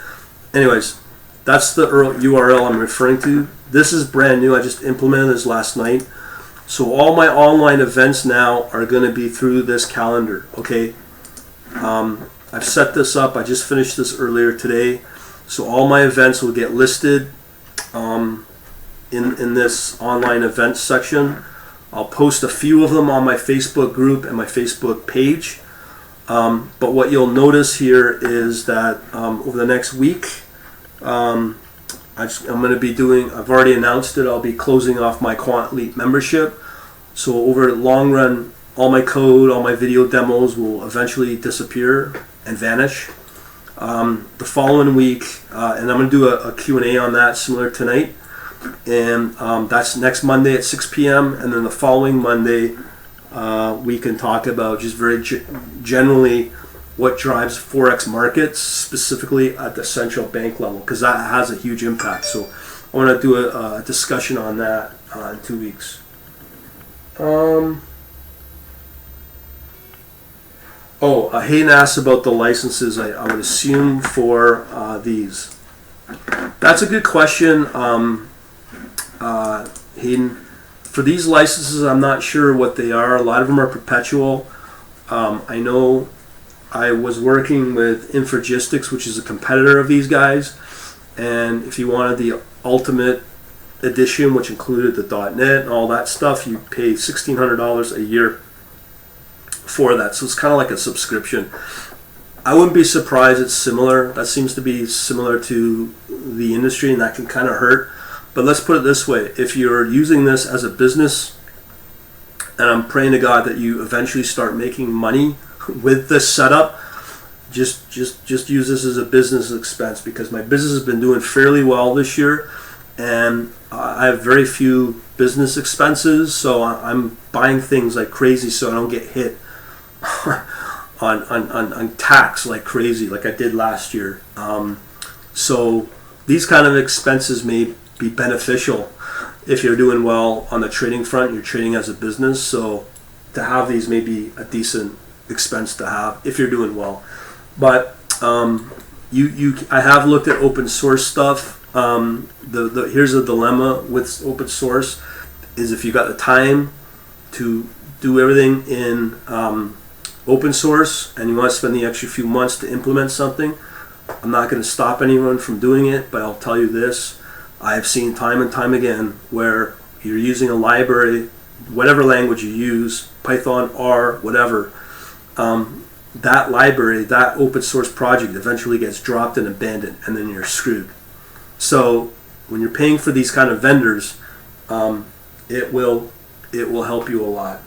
Speaker 1: anyways, that's the URL I'm referring to. This is brand new. I just implemented this last night. So all my online events now are going to be through this calendar. Okay, I've set this up. I just finished this earlier today. So all my events will get listed in this online events section. I'll post a few of them on my Facebook group and my Facebook page. But what you'll notice here is that over the next week, I'm going to be doing, I've already announced it, I'll be closing off my Quant Elite membership. So over the long run, all my code, all my video demos will eventually disappear and vanish. The following week, and I'm going to do a Q&A on that similar tonight. And that's next Monday at 6 p.m. And then the following Monday, we can talk about just very generally what drives Forex markets, specifically at the central bank level, because that has a huge impact. So I want to do a discussion on that in 2 weeks. Hayden asked about the licenses, I would assume, for these. That's a good question. Hayden, for these licenses, I'm not sure what they are. A lot of them are perpetual. I know I was working with Infragistics, which is a competitor of these guys, and if you wanted the ultimate edition, which included the .NET and all that stuff, you pay $1,600 a year for that. So it's kind of like a subscription. I wouldn't be surprised it's similar. That seems to be similar to the industry, and that can kind of hurt. But let's put it this way. If you're using this as a business, and I'm praying to God that you eventually start making money with this setup, just use this as a business expense, because my business has been doing fairly well this year, and I have very few business expenses, so I'm buying things like crazy so I don't get hit on tax like crazy like I did last year. So these kind of expenses may be beneficial if you're doing well on the trading front, you're trading as a business. So to have these may be a decent expense to have if you're doing well. But I have looked at open source stuff. Here's a dilemma with open source, is if you got the time to do everything in open source and you want to spend the extra few months to implement something, I'm not going to stop anyone from doing it, but I'll tell you this. I've seen time and time again where you're using a library, whatever language you use, Python, R, whatever, that library, that open source project eventually gets dropped and abandoned, and then you're screwed. So when you're paying for these kind of vendors, it will help you a lot.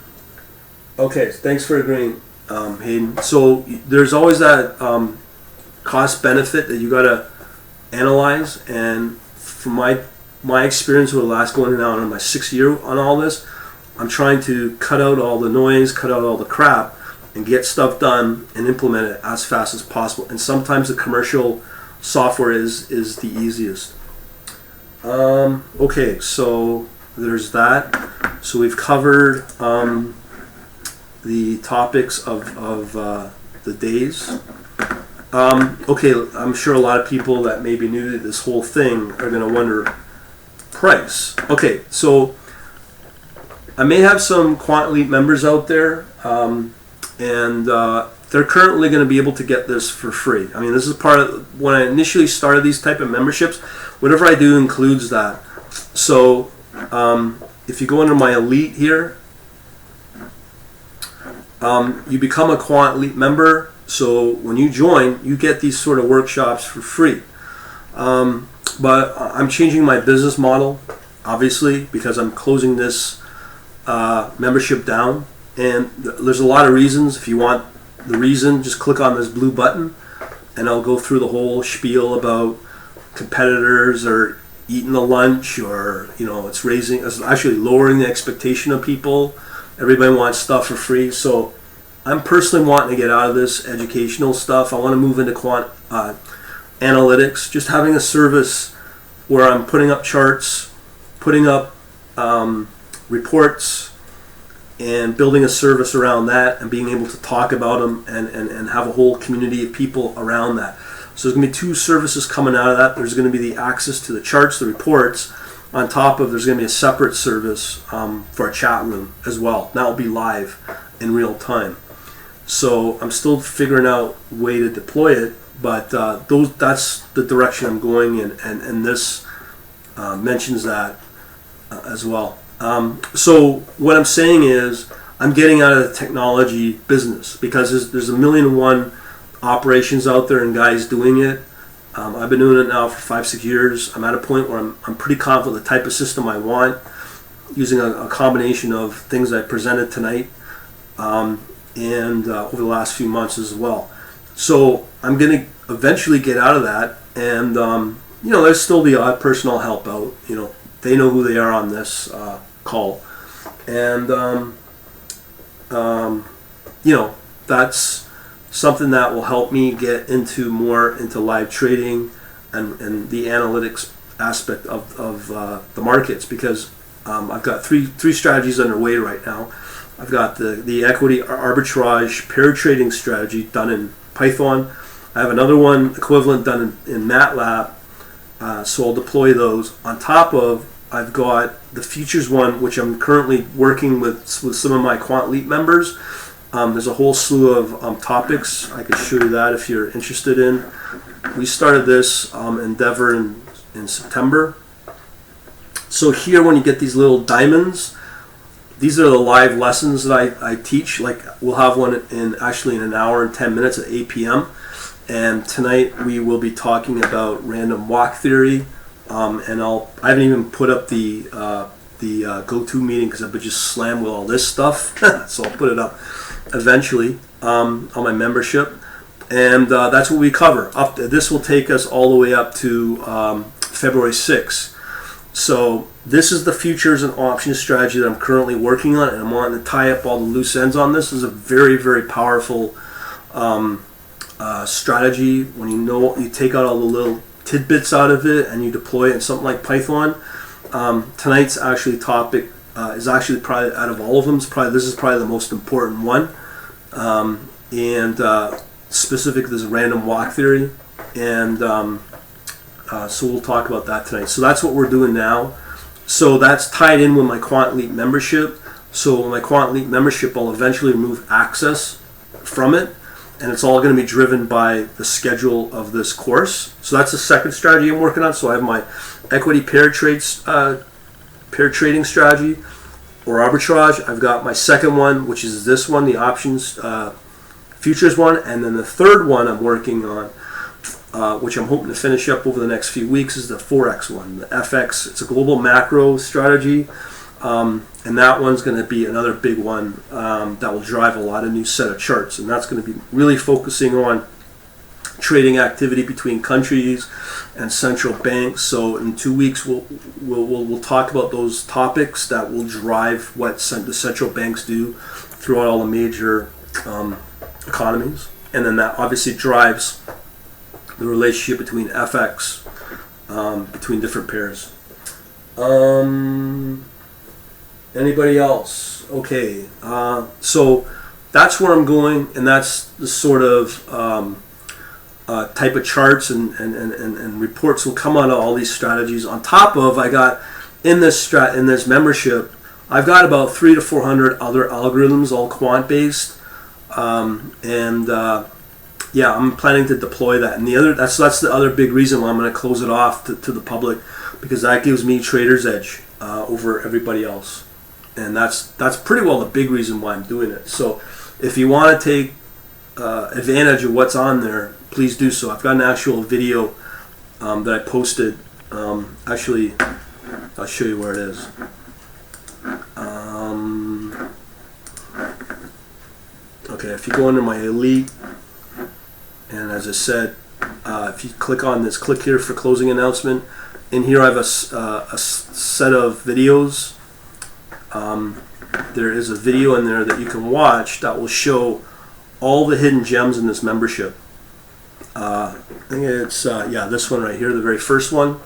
Speaker 1: Okay, thanks for agreeing, Hayden. So there's always that cost benefit that you got to analyze, and from my experience over the last going down on my 6th year on all this, I'm trying to cut out all the noise, cut out all the crap, and get stuff done and implement it as fast as possible. And sometimes the commercial software is the easiest. Okay, so there's that. So we've covered the topics of the days. Okay, I'm sure a lot of people that may be new to this whole thing are going to wonder price. Okay, so I may have some Quant Elite members out there, and they're currently going to be able to get this for free. I mean, this is part of when I initially started these type of memberships. Whatever I do includes that. So if you go under my Elite here, you become a Quant Elite member. So when you join, you get these sort of workshops for free. But I'm changing my business model, obviously, because I'm closing this membership down. And there's a lot of reasons. If you want the reason, just click on this blue button, and I'll go through the whole spiel about competitors or eating the lunch, or it's actually lowering the expectation of people. Everybody wants stuff for free. So I'm personally wanting to get out of this educational stuff. I want to move into quant analytics, just having a service where I'm putting up charts, putting up reports, and building a service around that, and being able to talk about them and have a whole community of people around that. So there's going to be 2 services coming out of that. There's going to be the access to the charts, the reports. On top of, there's going to be a separate service for a chat room as well. That will be live in real time. So I'm still figuring out a way to deploy it, but that's the direction I'm going in, and this mentions that as well. So what I'm saying is I'm getting out of the technology business because there's 1,000,001 operations out there and guys doing it. I've been doing it now for 5-6 years. I'm at a point where I'm pretty confident the type of system I want, using a combination of things I presented tonight and over the last few months as well. So I'm going to eventually get out of that, and there's still the odd person I'll help out. They know who they are on this call, and that's something that will help me get into live trading and the analytics aspect of the markets, because I've got three strategies underway right now. I've got the equity arbitrage pair trading strategy done in Python. I have another one equivalent done in MATLAB, so I'll deploy those. On top of, I've got the futures one, which I'm currently working with some of my Quant Elite members. There's a whole slew of topics. I could show you that if you're interested in. We started this endeavor in September. So here, when you get these little diamonds, these are the live lessons that I teach. Like, we'll have one in an hour and 10 minutes at 8 p.m. And tonight we will be talking about random walk theory. And I haven't even put up the go-to meeting because I've been just slammed with all this stuff. So I'll put it up eventually on my membership. And that's what we cover. This will take us all the way up to February 6th. So this is the futures and options strategy that I'm currently working on, and I'm wanting to tie up all the loose ends on this. This is a very, very powerful strategy. When you take out all the little tidbits out of it and you deploy it in something like Python. Tonight's topic is actually probably, out of all of them, this is probably the most important one. And specific, there's a random walk theory, and so we'll talk about that tonight. So that's what we're doing now. So that's tied in with my Quant Elite membership. So my Quant Elite membership, I'll eventually remove access from it, and it's all going to be driven by the schedule of this course. So that's the second strategy I'm working on. So I have my equity pair trading strategy or arbitrage. I've got my second one, which is this one, the options futures one, and then the third one I'm working on, which I'm hoping to finish up over the next few weeks, is the Forex one, the FX. It's a global macro strategy. And that one's going to be another big one that will drive a lot of new set of charts, and that's going to be really focusing on trading activity between countries and central banks. So in 2 weeks we'll talk about those topics that will drive what the central banks do throughout all the major economies, and then that obviously drives the relationship between FX between different pairs. Anybody else? Okay, so that's where I'm going, and that's the sort of type of charts and reports will come out of all these strategies. On top of, I got in this membership, I've got about 300 to 400 other algorithms, all quant based, yeah, I'm planning to deploy that. And that's the other big reason why I'm going to close it off to the public, because that gives me trader's edge over everybody else. And that's pretty well the big reason why I'm doing it. So if you want to take advantage of what's on there, please do so. I've got an actual video that I posted. Actually, I'll show you where it is. Okay, if you go under my elite, and as I said, if you click on this, click here for closing announcement. In here I have a set of videos. There is a video in there that you can watch that will show all the hidden gems in this membership. I think it's this one right here, the very first one,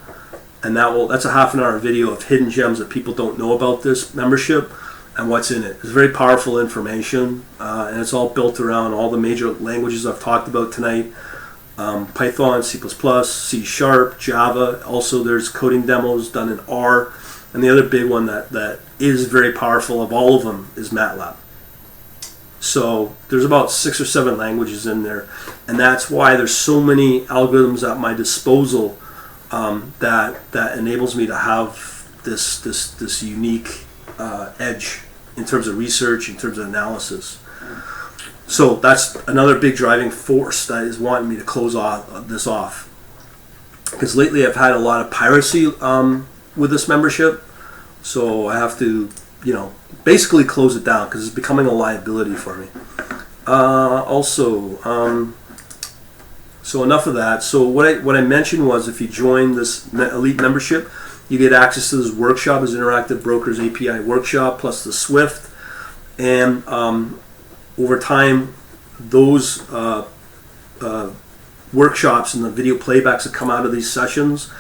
Speaker 1: and that's a half-an-hour video of hidden gems that people don't know about this membership and what's in it. It's very powerful information, and it's all built around all the major languages I've talked about tonight. Python, C++, C#, Java. Also, there's coding demos done in R. And the other big one that is very powerful of all of them is MATLAB. So there's about 6 or 7 languages in there, and that's why there's so many algorithms at my disposal that enables me to have this unique edge in terms of research, in terms of analysis. So that's another big driving force that is wanting me to close this off. Because lately I've had a lot of piracy with this membership, so I have to, basically close it down because it's becoming a liability for me. So enough of that. So what I mentioned was, if you join this elite membership, you get access to this workshop, this Interactive Brokers API workshop, plus the Swift, and over time, those workshops and the video playbacks that come out of these sessions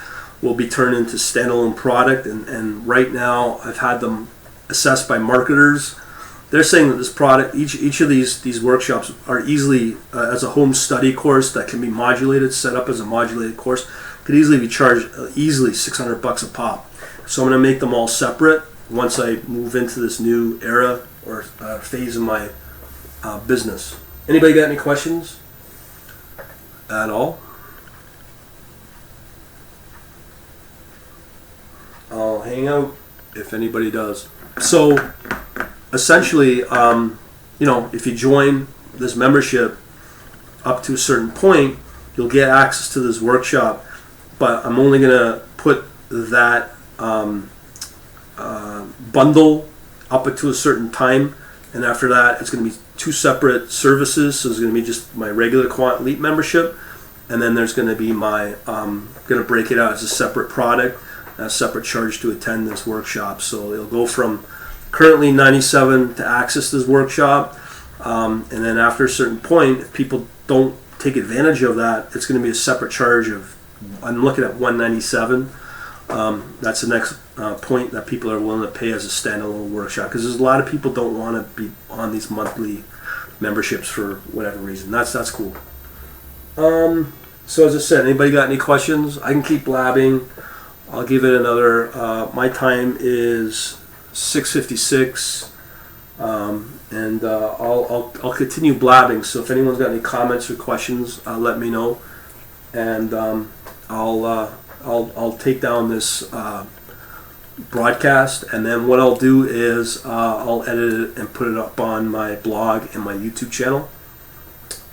Speaker 1: will be turned into standalone product. And right now, I've had them assessed by marketers. They're saying that this product, each of these workshops are easily, as a home study course that can be modulated, set up as a modulated course, could easily be charged easily $600 a pop. So I'm going to make them all separate once I move into this new era or phase of my business. Anybody got any questions at all? I'll hang out if anybody does. So essentially, if you join this membership up to a certain point, you'll get access to this workshop, but I'm only going to put that bundle up to a certain time, and after that it's going to be 2 separate services. So there's going to be just my regular Quant Elite membership, and then there's going to be my going to break it out as a separate product, a separate charge to attend this workshop. So it'll go from currently $97 to access this workshop, and then after a certain point, if people don't take advantage of that, it's going to be a separate charge of, I'm looking at $197. That's the next point that people are willing to pay as a standalone workshop, because there's a lot of people don't want to be on these monthly memberships for whatever reason. That's cool. So as I said, anybody got any questions? I can keep blabbing. I'll give it another. My time is 6:56. And I'll continue blabbing. So if anyone's got any comments or questions, let me know, and I'll take down this broadcast, and then what I'll do is I'll edit it and put it up on my blog and my YouTube channel.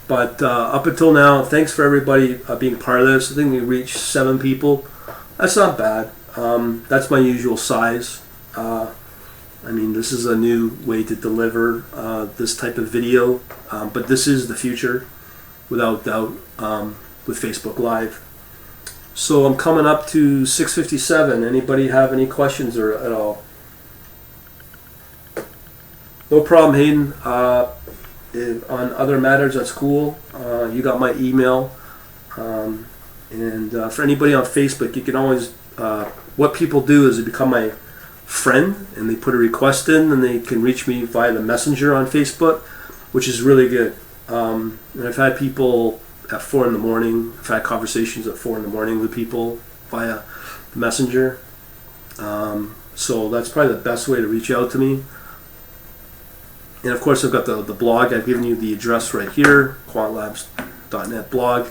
Speaker 1: But up until now, thanks for everybody being part of this. I think we reached 7 people. That's not bad. That's my usual size. I mean, this is a new way to deliver this type of video, but this is the future, without doubt, with Facebook Live. So I'm coming up to 6:57. Anybody have any questions or at all? No problem, Hayden. On other matters, that's cool. You got my email. And for anybody on Facebook, you can always, what people do is they become my friend and they put a request in, and they can reach me via the messenger on Facebook, which is really good. And I've had people at 4 in the morning. I've had conversations at 4 in the morning with people via the messenger. So that's probably the best way to reach out to me. And of course, I've got the blog. I've given you the address right here, quantlabs.net blog.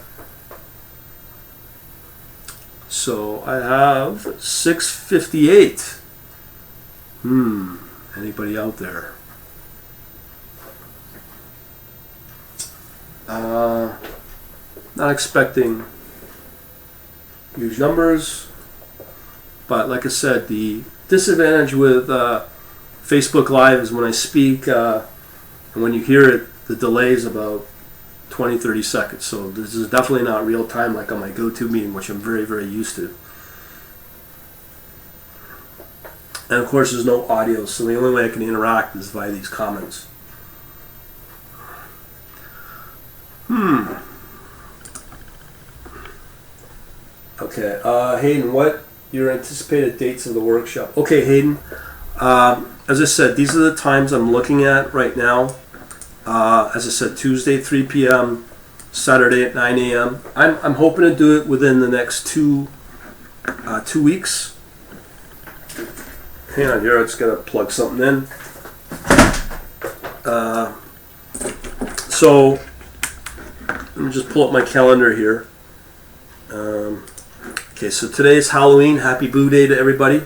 Speaker 1: So I have 6:58. Anybody out there? Not expecting huge numbers, but like I said, the disadvantage with Facebook Live is when I speak, and when you hear it, the delay is about 20-30 seconds. So this is definitely not real time like on my GoToMeeting, which I'm very, very used to. And of course, there's no audio, so the only way I can interact is via these comments. Okay, Hayden, what your anticipated dates of the workshop? Okay, Hayden, as I said, these are the times I'm looking at right now. As I said, Tuesday 3 p.m., Saturday at 9 a.m. I'm hoping to do it within the next 2 weeks. Hang on here, I just gotta plug something in. So let me just pull up my calendar here. Okay, so today's Halloween. Happy Boo Day to everybody.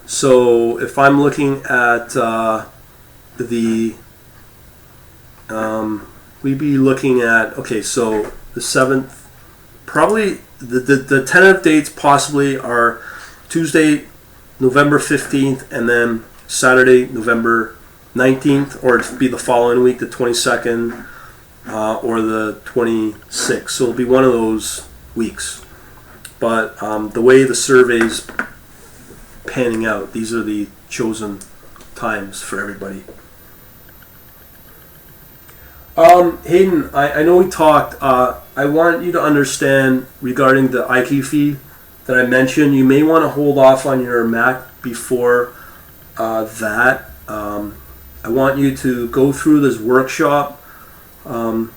Speaker 1: So if I'm looking at we'd be looking at, okay, so the 7th, probably the tentative dates possibly are Tuesday, November 15th, and then Saturday, November 19th, or it'd be the following week, the 22nd, or the 26th. So it'll be one of those weeks. But the way the survey's panning out, these are the chosen times for everybody. Hayden, I know we talked. I want you to understand regarding the IQ feed that I mentioned. You may want to hold off on your Mac before that. I want you to go through this workshop and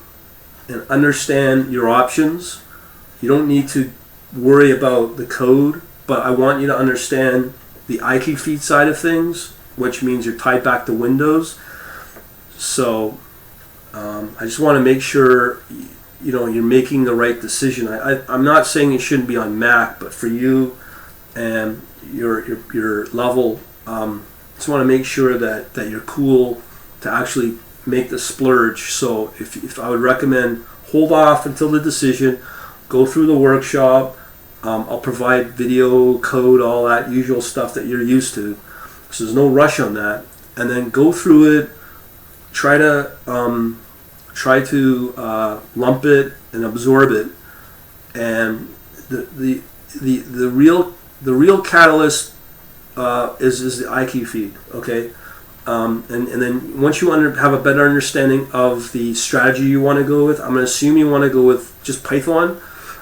Speaker 1: understand your options. You don't need to worry about the code, but I want you to understand the IQ feed side of things, which means you're tied back to Windows. So I just want to make sure you're making the right decision. I'm not saying you shouldn't be on Mac, but for you and your level, just want to make sure that you're cool to actually make the splurge. So if I would recommend, hold off until the decision, go through the workshop. I'll provide video, code, all that usual stuff that you're used to. So there's no rush on that. And then go through it. Try to lump it and absorb it. And the real catalyst is the IQ feed. Okay. And then once you have a better understanding of the strategy you want to go with, I'm going to assume you want to go with just Python,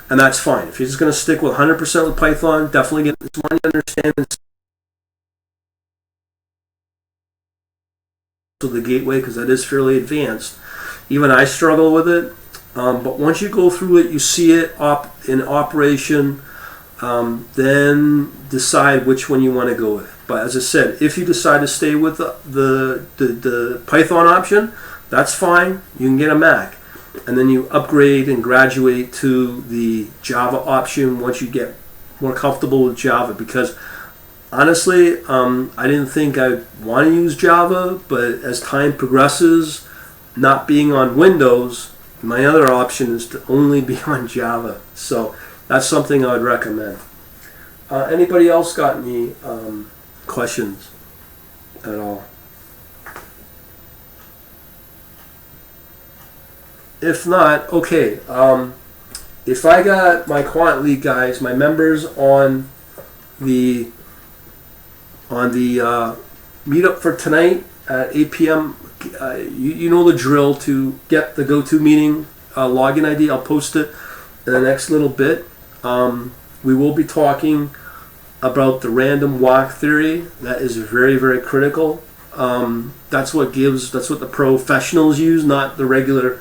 Speaker 1: and that's fine. If you're just going to stick with 100% with Python, definitely get this one. You understand the gateway, because that is fairly advanced. Even I struggle with it, but once you go through it, you see it in operation, then decide which one you want to go with. But as I said, if you decide to stay with the Python option, that's fine. You can get a Mac. And then you upgrade and graduate to the Java option once you get more comfortable with Java. Because honestly, I didn't think I'd want to use Java, but as time progresses, not being on Windows, my other option is to only be on Java. So that's something I would recommend. Anybody else got any questions at all? If not, okay. If I got my Quant League guys, my members on the meetup for tonight at 8 p.m., you know the drill. To get the GoToMeeting login ID, I'll post it in the next little bit. We will be talking about the random walk theory. That is very, very critical. That's what the professionals use, not the regular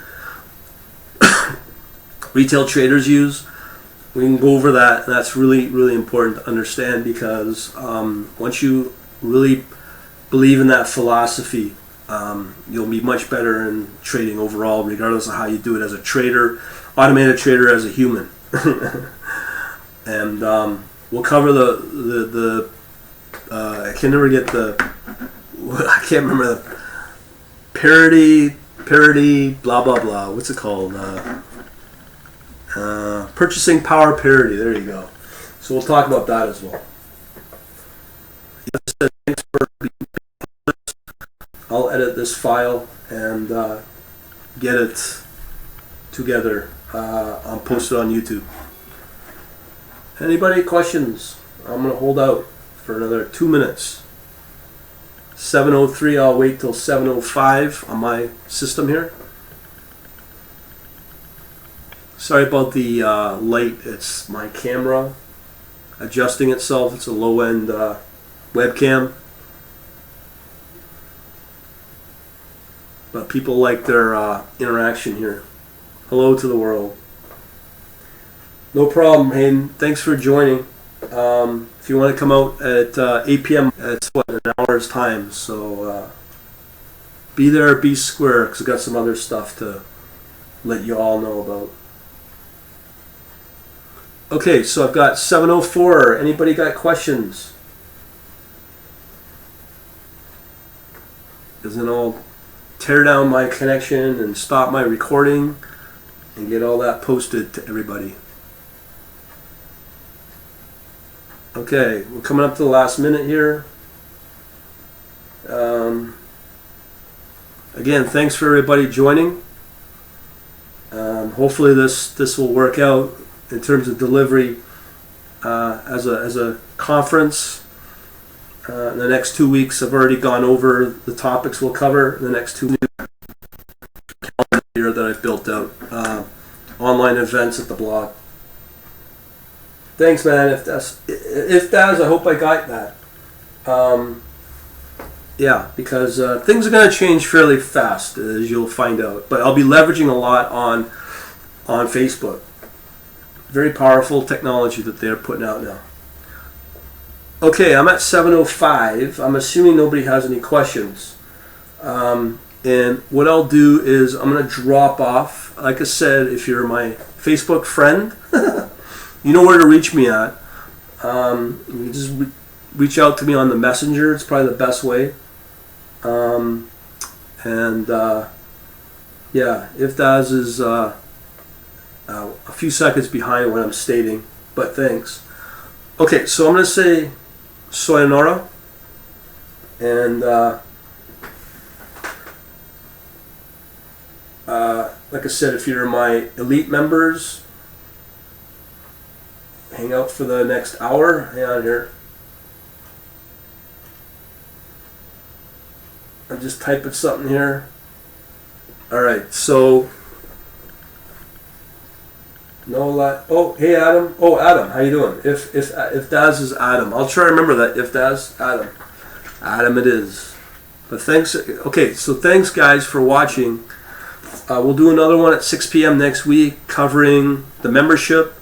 Speaker 1: retail traders use. We can go over that. That's really, really important to understand, because once you really believe in that philosophy, you'll be much better in trading overall, regardless of how you do it as a trader, automated trader, as a human. And we'll cover the I can never get I can't remember the parity, blah blah blah. What's it called? Purchasing power parity. There you go. So we'll talk about that as well. Thanks for being with us. I'll edit this file and get it together. I'll post it on YouTube. Anybody questions? I'm going to hold out for another 2 minutes. 7:03. I'll wait till 7:05 on my system here. Sorry about the light. It's my camera adjusting itself. It's a low-end webcam. But people like their interaction here. Hello to the world. No problem, Hayden. Thanks for joining. If you want to come out at 8 p.m., it's an hour's time. So be there, be square, because I've got some other stuff to let you all know about. Okay, so I've got 7:04. Anybody got questions? Doesn't all tear down my connection and stop my recording and get all that posted to everybody. Okay, we're coming up to the last minute here. Again, thanks for everybody joining. Hopefully this will work out in terms of delivery as a conference. In the next 2 weeks, I've already gone over the topics we'll cover in the next 2 weeks here that I've built out. Online events at the blog. Thanks, man. If that's, I hope I got that. Yeah, because things are going to change fairly fast, as you'll find out. But I'll be leveraging a lot on Facebook. Very powerful technology that they're putting out now. Okay, I'm at 7:05. I'm assuming nobody has any questions. And what I'll do is I'm going to drop off. Like I said, if you're my Facebook friend, you know where to reach me at. You can just reach out to me on the messenger. It's probably the best way. Yeah, if that is a few seconds behind what I'm stating, but thanks. Okay, so I'm going to say sayonara, and like I said, if you're my elite members, hang out for the next hour. Hang on here. I'm just typing something here. Alright, so oh, hey Adam. Oh, Adam, how you doing? If Daz is Adam, I'll try to remember that. If Daz, Adam it is. But thanks. Okay, so thanks guys for watching. We'll do another one at 6 p.m. next week, covering the membership,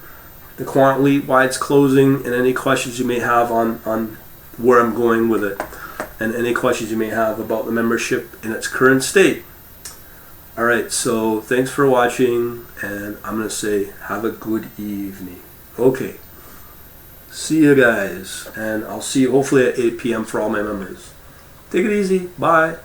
Speaker 1: the Quant Elite, why it's closing, and any questions you may have on where I'm going with it, and any questions you may have about the membership in its current state. Alright, so thanks for watching, and I'm going to say have a good evening. Okay, see you guys, and I'll see you hopefully at 8 p.m. for all my members. Take it easy. Bye.